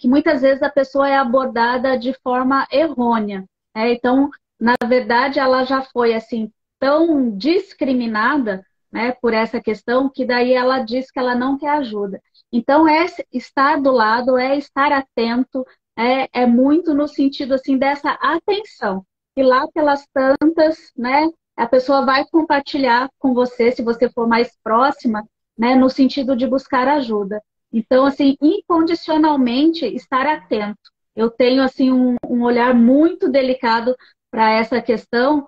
que muitas vezes a pessoa é abordada de forma errônea, né? Então, na verdade, ela já foi assim tão discriminada, né, por essa questão que daí ela diz que ela não quer ajuda. Então, estar do lado, estar atento, é muito no sentido assim dessa atenção. E lá pelas tantas, né, a pessoa vai compartilhar com você, se você for mais próxima, né, no sentido de buscar ajuda. Então, assim, incondicionalmente estar atento. Eu tenho assim um olhar muito delicado para essa questão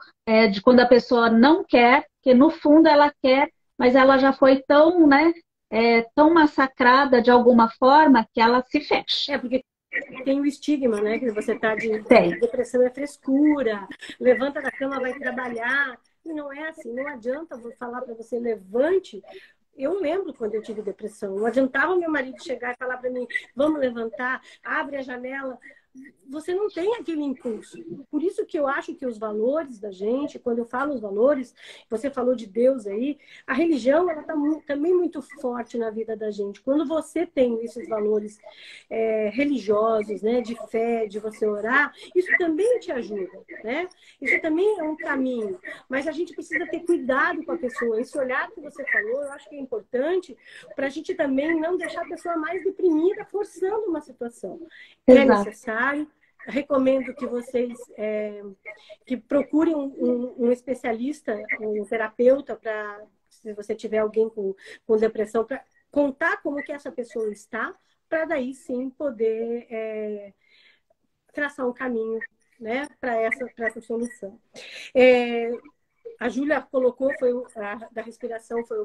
de quando a pessoa não quer, que no fundo ela quer, mas ela já foi tão, né, tão massacrada de alguma forma que ela se fecha. Porque tem o estigma, né? Que você está de Tem. depressão é frescura, levanta da cama, vai trabalhar. E não é assim, não adianta eu falar para você levante. Eu lembro quando eu tive depressão, não adiantava meu marido chegar e falar para mim, vamos levantar, abre a janela. Você não tem aquele impulso. Por isso que eu acho que os valores da gente, quando eu falo os valores, você falou de Deus aí, a religião ela está também muito forte na vida da gente. Quando você tem esses valores religiosos, né, de fé, de você orar, isso também te ajuda, né? Isso também é um caminho. Mas a gente precisa ter cuidado com a pessoa. Esse olhar que você falou, eu acho que é importante para a gente também não deixar a pessoa mais deprimida, forçando uma situação. É necessário. Recomendo que vocês que procurem um especialista, um terapeuta, se você tiver alguém com depressão, para contar como que essa pessoa está, para daí sim poder traçar um caminho, né, para essa solução. A Júlia colocou, da respiração foi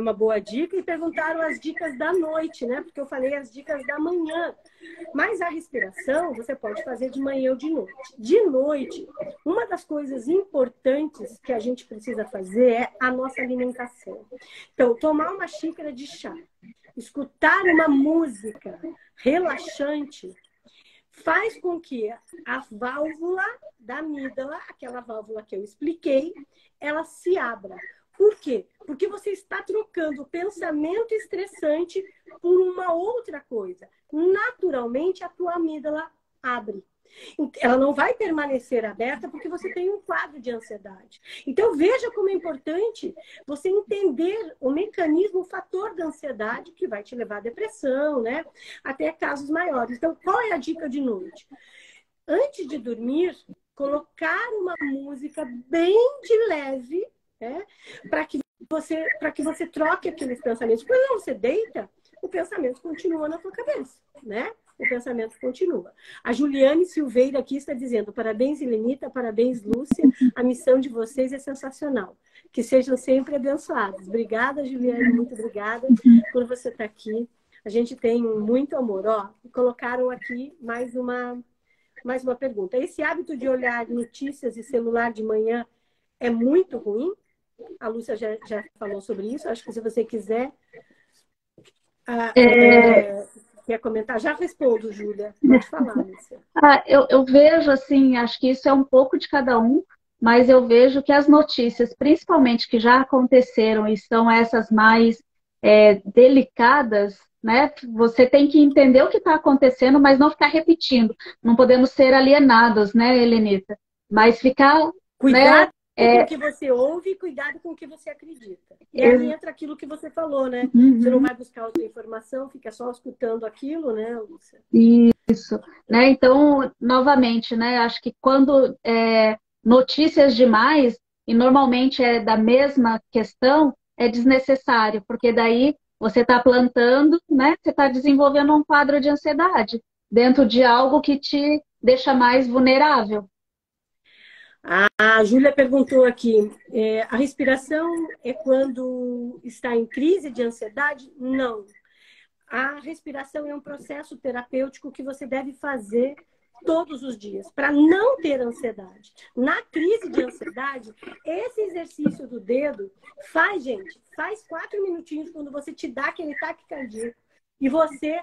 uma boa dica, e perguntaram as dicas da noite, né? Porque eu falei as dicas da manhã. Mas a respiração você pode fazer de manhã ou de noite. De noite, uma das coisas importantes que a gente precisa fazer é a nossa alimentação. Então, tomar uma xícara de chá, escutar uma música relaxante, faz com que a válvula da amígdala, aquela válvula que eu expliquei, ela se abra. Por quê? Porque você está trocando o pensamento estressante por uma outra coisa. Naturalmente, a tua amígdala abre. Ela não vai permanecer aberta porque você tem um quadro de ansiedade. Então, veja como é importante você entender o mecanismo, o fator da ansiedade que vai te levar à depressão, né? Até casos maiores. Então, qual é a dica de noite? Antes de dormir, colocar uma música bem de leve, né? Para que você troque aqueles pensamentos. Quando você deita, o pensamento continua na sua cabeça, né? O pensamento continua. A Juliane Silveira aqui está dizendo: parabéns, Helenita, parabéns, Lúcia. A missão de vocês é sensacional. Que sejam sempre abençoados. Obrigada, Juliane, muito obrigada por você estar aqui. A gente tem muito amor. Ó, colocaram aqui mais uma pergunta. Esse hábito de olhar notícias e celular de manhã é muito ruim? A Lúcia já falou sobre isso. Acho que se você quiser... quer comentar? Já respondo, Júlia. Pode falar, Lúcia. Eu vejo, assim, acho que isso é um pouco de cada um, mas eu vejo que as notícias, principalmente que já aconteceram e são essas mais delicadas, né? Você tem que entender o que está acontecendo, mas não ficar repetindo. Não podemos ser alienados, né, Helenita? Mas ficar... Cuidado, né, com o que você ouve e cuidado com o que você acredita. E aí entra aquilo que você falou, né? Uhum. Você não vai buscar outra informação, fica só escutando aquilo, né, Lúcia? Isso. Né? Então, novamente, né? Acho que quando notícias demais, e normalmente é da mesma questão, é desnecessário, porque daí você está plantando, né? Você está desenvolvendo um quadro de ansiedade dentro de algo que te deixa mais vulnerável. A Júlia perguntou aqui, a respiração é quando está em crise de ansiedade? Não. A respiração é um processo terapêutico que você deve fazer todos os dias para não ter ansiedade. Na crise de ansiedade, esse exercício do dedo faz 4 minutinhos quando você te dá aquele ataque cardíaco e você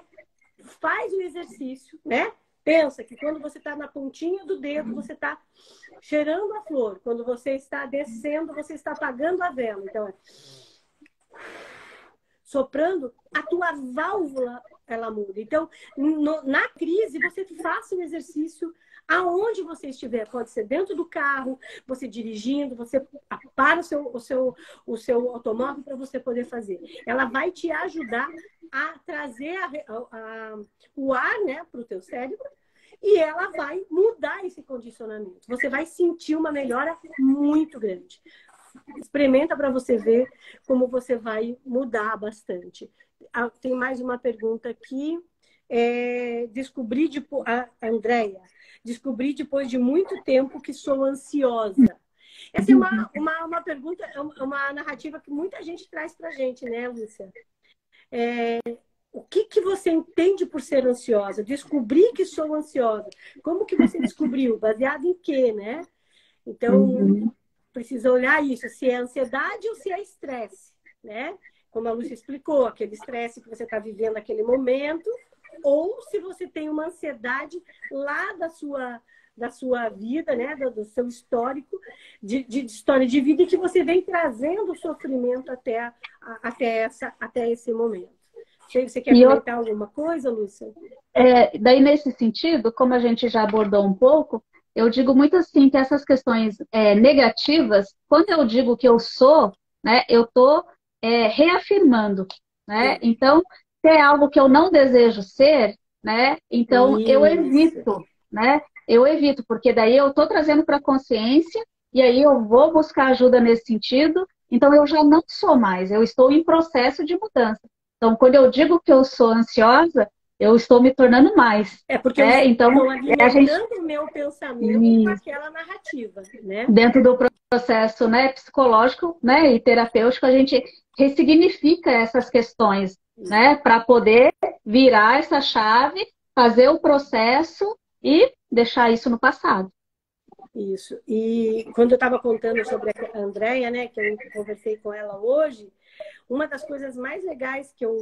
faz o exercício, né? Pensa que quando você está na pontinha do dedo, você está cheirando a flor. Quando você está descendo, você está apagando a vela. Então, soprando, a tua válvula, ela muda. Então, na crise, você faça o exercício aonde você estiver. Pode ser dentro do carro, você dirigindo, você para o seu automóvel para você poder fazer. Ela vai te ajudar a trazer o ar, né, para o teu cérebro e ela vai mudar esse condicionamento. Você vai sentir uma melhora muito grande. Experimenta para você ver como você vai mudar bastante. Tem mais uma pergunta aqui. A Andréia, descobri depois de muito tempo que sou ansiosa. Essa é uma pergunta, uma narrativa que muita gente traz para a gente, né, Lúcia? O que você entende por ser ansiosa? Descobri que sou ansiosa. Como que você descobriu? Baseado em quê, né? Então, precisa olhar isso, se é ansiedade ou se é estresse, né? Como a Lúcia explicou, aquele estresse que você está vivendo naquele momento, ou se você tem uma ansiedade lá da sua vida, né? Do seu histórico, de história de vida, e que você vem trazendo o sofrimento até esse momento. Você quer comentar alguma coisa, Lúcia? Daí, nesse sentido, como a gente já abordou um pouco, eu digo muito assim que essas questões negativas, quando eu digo que eu sou, né, eu estou reafirmando, né? Então, se é algo que eu não desejo ser, né, então eu evito, né? Eu evito, porque daí eu estou trazendo para a consciência e aí eu vou buscar ajuda nesse sentido, então eu já não sou mais, eu estou em processo de mudança. Então, quando eu digo que eu sou ansiosa, eu estou me tornando mais. Porque eu estou alimentando o meu pensamento com aquela narrativa, né? Dentro do processo, né, psicológico, né, e terapêutico, a gente ressignifica essas questões, né, para poder virar essa chave, fazer o processo e deixar isso no passado. Isso. E quando eu estava contando sobre a Andréia, né, que eu conversei com ela hoje, Uma das coisas mais legais que eu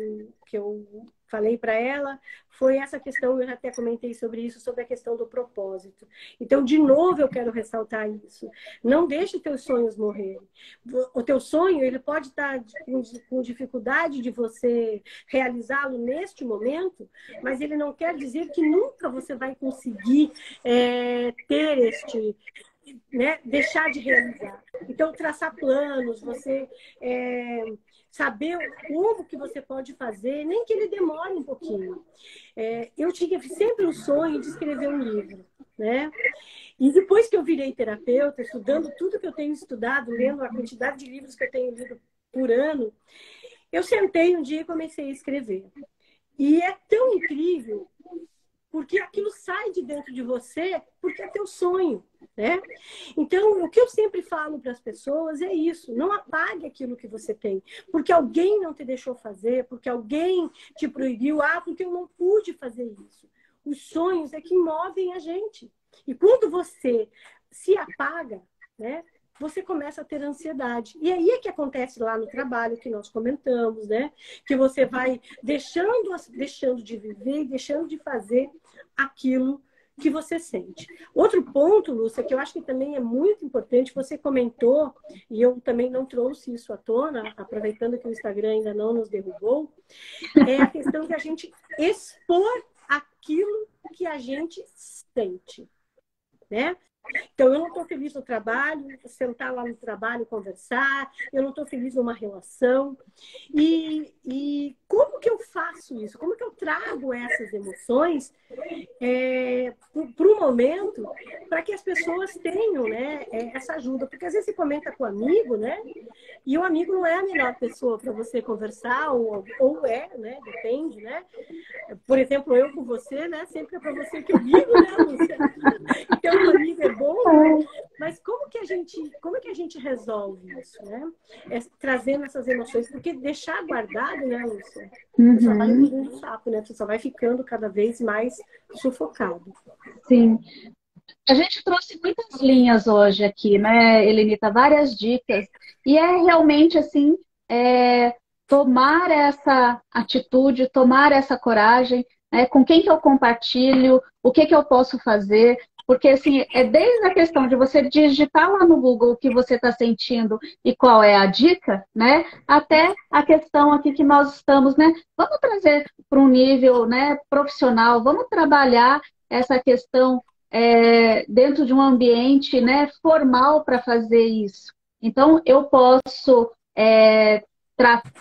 falei para ela foi essa questão, eu já até comentei sobre isso, sobre a questão do propósito. Então, de novo, eu quero ressaltar isso. Não deixe teus sonhos morrerem. O teu sonho, ele pode estar com dificuldade de você realizá-lo neste momento, mas ele não quer dizer que nunca você vai conseguir ter este... Né, deixar de realizar. Então, traçar planos, você saber como que você pode fazer, nem que ele demore um pouquinho. Eu tinha sempre o sonho de escrever um livro, né? E depois que eu virei terapeuta, estudando tudo que eu tenho estudado, lendo a quantidade de livros que eu tenho lido por ano, eu sentei um dia e comecei a escrever. E é tão incrível, porque aquilo sai de dentro de você, porque é teu sonho, né? Então, o que eu sempre falo para as pessoas é isso: não apague aquilo que você tem, porque alguém não te deixou fazer, porque alguém te proibiu, porque eu não pude fazer isso. Os sonhos é que movem a gente. E quando você se apaga, né, você começa a ter ansiedade. E aí é que acontece lá no trabalho, que nós comentamos, né? Que você vai deixando de viver e deixando de fazer aquilo que você sente. Outro ponto, Lúcia, que eu acho que também é muito importante, você comentou, e eu também não trouxe isso à tona, aproveitando que o Instagram ainda não nos derrubou, é a questão de a gente expor aquilo que a gente sente, né? Então, eu não estou feliz no trabalho, sentar lá no trabalho e conversar, eu não estou feliz numa relação. E como que eu faço isso? Como que eu trago essas emoções para o momento, para que as pessoas tenham, né, essa ajuda? Porque às vezes você comenta com um amigo, né? E o amigo não é a melhor pessoa para você conversar, ou né? Depende, né? Por exemplo, eu com você, né? Sempre é para você que eu ligo, né, Lúcia? Então, um amigo é bom, né? Mas como que a gente resolve isso, né? Trazendo essas emoções, porque deixar guardado, né, Lúcia? Você só vai engolindo o sapo, né? Você só vai ficando cada vez mais sufocado. Sim. A gente trouxe muitas linhas hoje aqui, né, Helenita? Várias dicas. E é realmente assim, tomar essa atitude, tomar essa coragem, né, com quem que eu compartilho, o que que eu posso fazer. Porque assim, é desde a questão de você digitar lá no Google o que você está sentindo e qual é a dica, né? Até a questão aqui que nós estamos, né? Vamos trazer para um nível, né, profissional, vamos trabalhar essa questão dentro de um ambiente, né, formal para fazer isso. Então, eu posso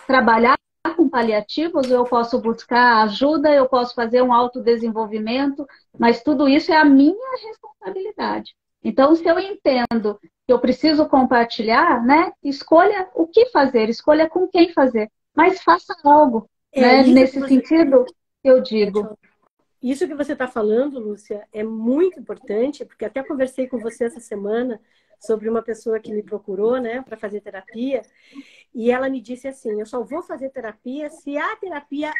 trabalhar com paliativos, eu posso buscar ajuda, eu posso fazer um autodesenvolvimento, mas tudo isso é a minha responsabilidade. Então, se eu entendo que eu preciso compartilhar, né, escolha o que fazer, escolha com quem fazer, mas faça algo, né, nesse sentido, eu digo. Isso que você está falando, Lúcia, é muito importante, porque até conversei com você essa semana sobre uma pessoa que me procurou, né, para fazer terapia, e ela me disse assim: eu só vou fazer terapia se a terapia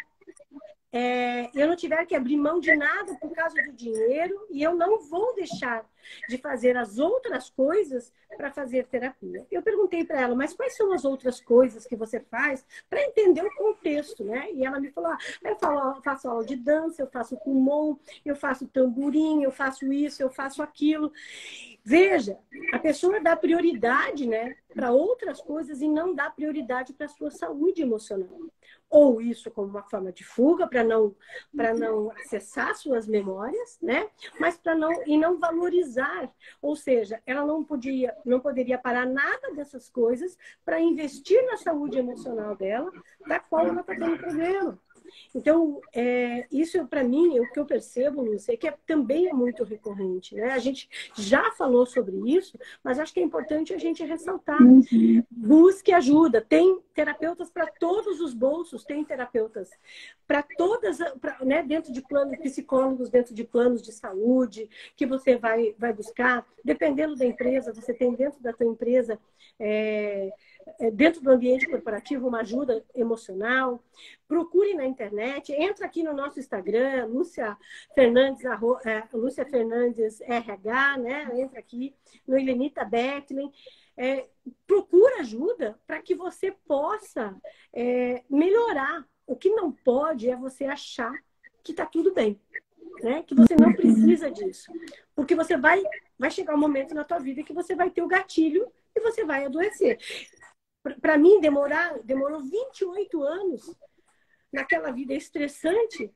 eu não tiver que abrir mão de nada por causa do dinheiro, e eu não vou deixar de fazer as outras coisas para fazer terapia. Eu perguntei para ela: mas quais são as outras coisas que você faz, para entender o contexto, né? E ela me falou: eu faço aula de dança, eu faço Kumon, eu faço tamborim, eu faço isso, eu faço aquilo. Veja, a pessoa dá prioridade, né, para outras coisas e não dá prioridade para a sua saúde emocional. Ou isso como uma forma de fuga, para não acessar suas memórias, né? Mas não valorizar. Ou seja, ela não poderia parar nada dessas coisas para investir na saúde emocional dela, da qual ela está tendo problema. Então, isso para mim, o que eu percebo, Lúcia, é que também é muito recorrente, né? A gente já falou sobre isso, mas acho que é importante a gente ressaltar. Busque ajuda. Tem terapeutas para todos os bolsos, tem terapeutas para todas, né, dentro de planos, psicólogos dentro de planos de saúde, que você vai buscar. Dependendo da empresa, você tem dentro da tua empresa, dentro do ambiente corporativo, uma ajuda emocional. Procure na internet, entra aqui no nosso Instagram, Lúcia Fernandes RH, né? Entra aqui no Helenita Becklin. procura ajuda para que você possa melhorar. O que não pode é você achar que está tudo bem, né? Que você não precisa disso. Porque você vai chegar um momento na tua vida que você vai ter o gatilho e você vai adoecer. Para mim, demorou 28 anos naquela vida estressante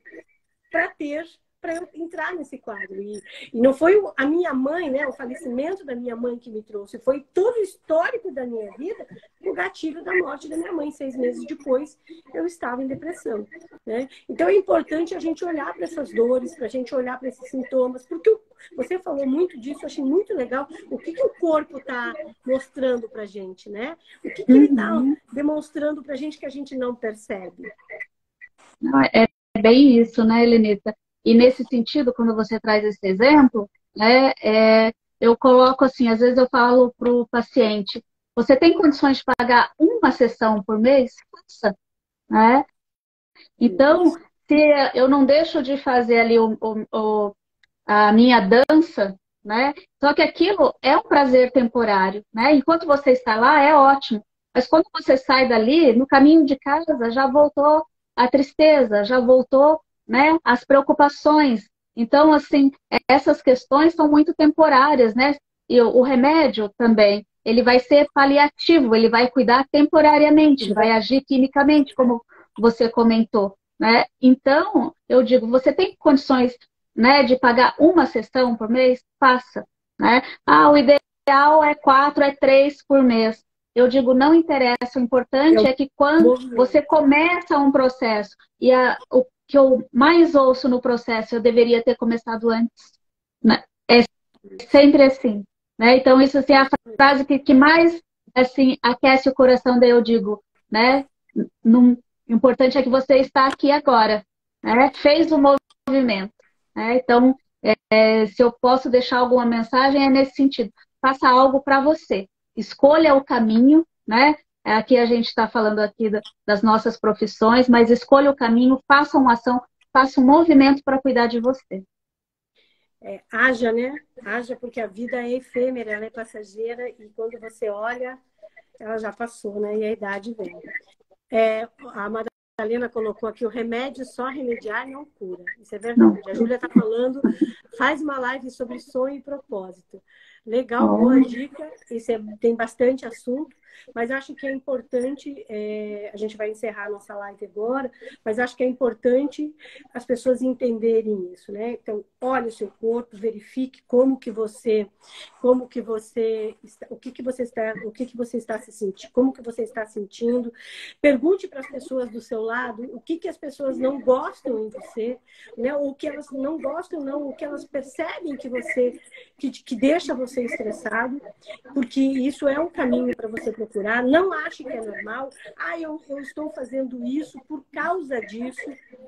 para eu entrar nesse quadro. E não foi a minha mãe, né, o falecimento da minha mãe que me trouxe, foi todo o histórico da minha vida, o gatilho da morte da minha mãe. 6 meses depois, eu estava em depressão, né? Então, é importante a gente olhar para essas dores, para a gente olhar para esses sintomas, porque você falou muito disso, eu achei muito legal. O que o corpo está mostrando para a gente, né? O que ele está demonstrando para a gente que a gente não percebe? É bem isso, né, Helenita? E nesse sentido, quando você traz esse exemplo, né, eu coloco assim, às vezes eu falo para o paciente, você tem condições de pagar uma sessão por mês? Faça, né? Então, se eu não deixo de fazer ali a minha dança, né? Só que aquilo é um prazer temporário, né? Enquanto você está lá, é ótimo. Mas quando você sai dali, no caminho de casa, já voltou a tristeza, já voltou, né, as preocupações. Então, assim, essas questões são muito temporárias, né? E o remédio também, ele vai ser paliativo, ele vai cuidar temporariamente, vai agir quimicamente, como você comentou, né? Então, eu digo, você tem condições, né, de pagar uma sessão por mês? Faça, né? Ah, o ideal é 4, é 3 por mês. Eu digo, não interessa, o importante é que quando você começa um processo, e o que eu mais ouço no processo, eu deveria ter começado antes, né? É sempre assim, né? Então, isso assim, é a frase que mais assim, aquece o coração, daí eu digo, né? O importante é que você está aqui agora, né? Fez o movimento, né? Então, se eu posso deixar alguma mensagem, é nesse sentido. Faça algo para você. Escolha o caminho, né? Aqui a gente está falando aqui das nossas profissões, mas escolha o caminho, faça uma ação, faça um movimento para cuidar de você. Haja, né? Haja, porque a vida é efêmera, ela é passageira, e quando você olha, ela já passou, né? E a idade vem. A Madalena colocou aqui, o remédio só remediar não cura. Isso é verdade. A Júlia está falando, faz uma live sobre sonho e propósito. Legal, boa dica. Isso tem bastante assunto, mas acho que é importante, a gente vai encerrar a nossa live agora, mas acho que é importante as pessoas entenderem isso, né? Então, olhe o seu corpo, verifique o que você está se sentindo, como que você está sentindo. Pergunte para as pessoas do seu lado o que as pessoas não gostam em você, né? Ou o que elas não gostam, não, o que elas percebem que deixa você estressado, porque isso é um caminho para você procurar. Não ache que é normal. Eu estou fazendo isso por causa disso.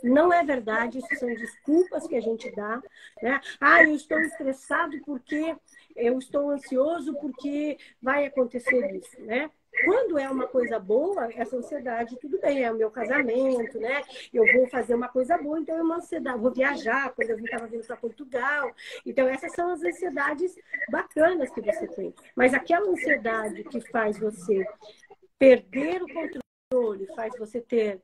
Não é verdade, isso são desculpas que a gente dá, né? Eu estou estressado porque eu estou ansioso porque vai acontecer isso, né? Quando é uma coisa boa, essa ansiedade, tudo bem, é o meu casamento, né? Eu vou fazer uma coisa boa, então é uma ansiedade. Vou viajar, quando eu estava vindo para Portugal. Então, essas são as ansiedades bacanas que você tem. Mas aquela ansiedade que faz você perder o controle, faz você ter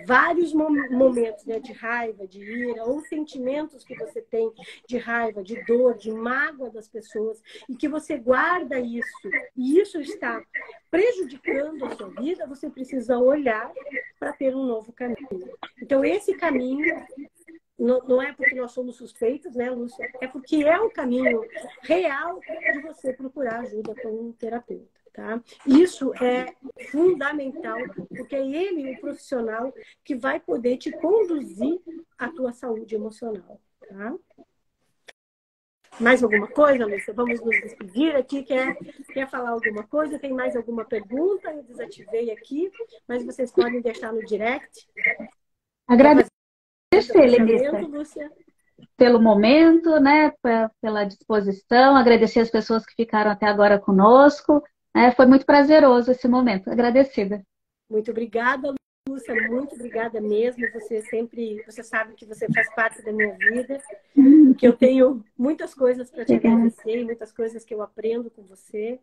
vários momentos, né, de raiva, de ira, ou sentimentos que você tem de raiva, de dor, de mágoa das pessoas, e que você guarda isso, e isso está prejudicando a sua vida, você precisa olhar para ter um novo caminho. Então, esse caminho não é porque nós somos suspeitos, né, Lúcia? É porque é um caminho real de você procurar ajuda com um terapeuta. Tá? Isso é fundamental, porque é ele, o profissional, que vai poder te conduzir à tua saúde emocional. Tá? Mais alguma coisa, Lúcia? Vamos nos despedir aqui. Quer falar alguma coisa? Tem mais alguma pergunta? Eu desativei aqui, mas vocês podem deixar no direct. Agradecer, Lúcia, pelo momento, né, pela disposição, agradecer as pessoas que ficaram até agora conosco. Foi muito prazeroso esse momento. Agradecida. Muito obrigada, Lúcia. Muito obrigada mesmo. Você sabe que você faz parte da minha vida, que eu tenho muitas coisas para te agradecer, muitas coisas que eu aprendo com você.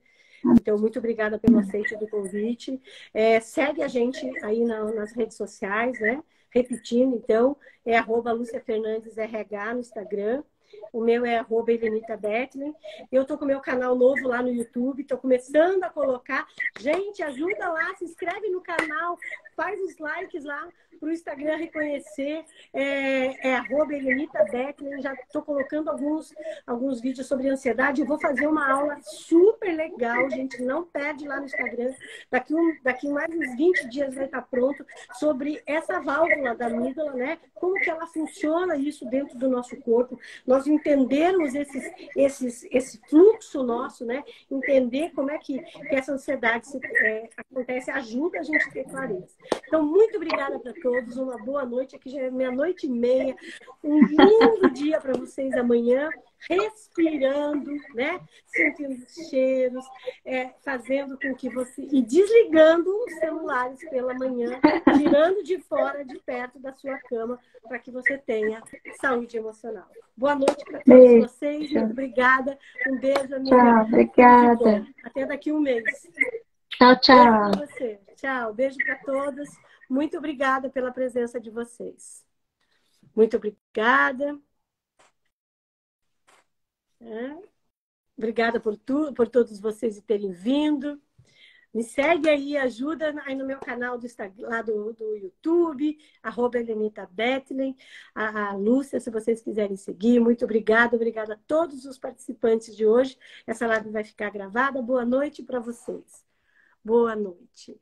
Então, muito obrigada pelo aceite do convite. Segue a gente aí nas redes sociais, né? Repetindo, então, é @LúciaFernandesRH no Instagram. O meu é @Elenita Betlin. Eu estou com o meu canal novo lá no YouTube, estou começando a colocar. Gente, ajuda lá, se inscreve no canal, faz os likes lá para o Instagram reconhecer. @Elenita Betlin. Já estou colocando alguns vídeos sobre ansiedade. Eu vou fazer uma aula super legal, gente. Não perde lá no Instagram. Daqui mais uns 20 dias vai estar pronto sobre essa válvula da amígdala, né? Como que ela funciona isso dentro do nosso corpo. Nós entendermos esse fluxo nosso, né? Entender como é que essa ansiedade acontece, ajuda a gente a ter clareza. Então, muito obrigada para todos, uma boa noite, aqui já é 00:30, um lindo dia para vocês amanhã, respirando, né? Sentindo os cheiros, fazendo com que você... E desligando os celulares pela manhã, tirando de fora, de perto da sua cama, para que você tenha saúde emocional. Boa noite para todos vocês. Muito obrigada. Um beijo, amiga. Tchau, obrigada. Até daqui um mês. Tchau, tchau. Beijo pra você. Tchau. Beijo para todos. Muito obrigada pela presença de vocês. Muito obrigada. Obrigada por todos vocês terem vindo. Me segue aí, ajuda aí no meu canal do Instagram, lá do YouTube, @Elenita Betlin, a Lúcia, se vocês quiserem seguir. Muito obrigada a todos os participantes de hoje. Essa live vai ficar gravada. Boa noite para vocês. Boa noite.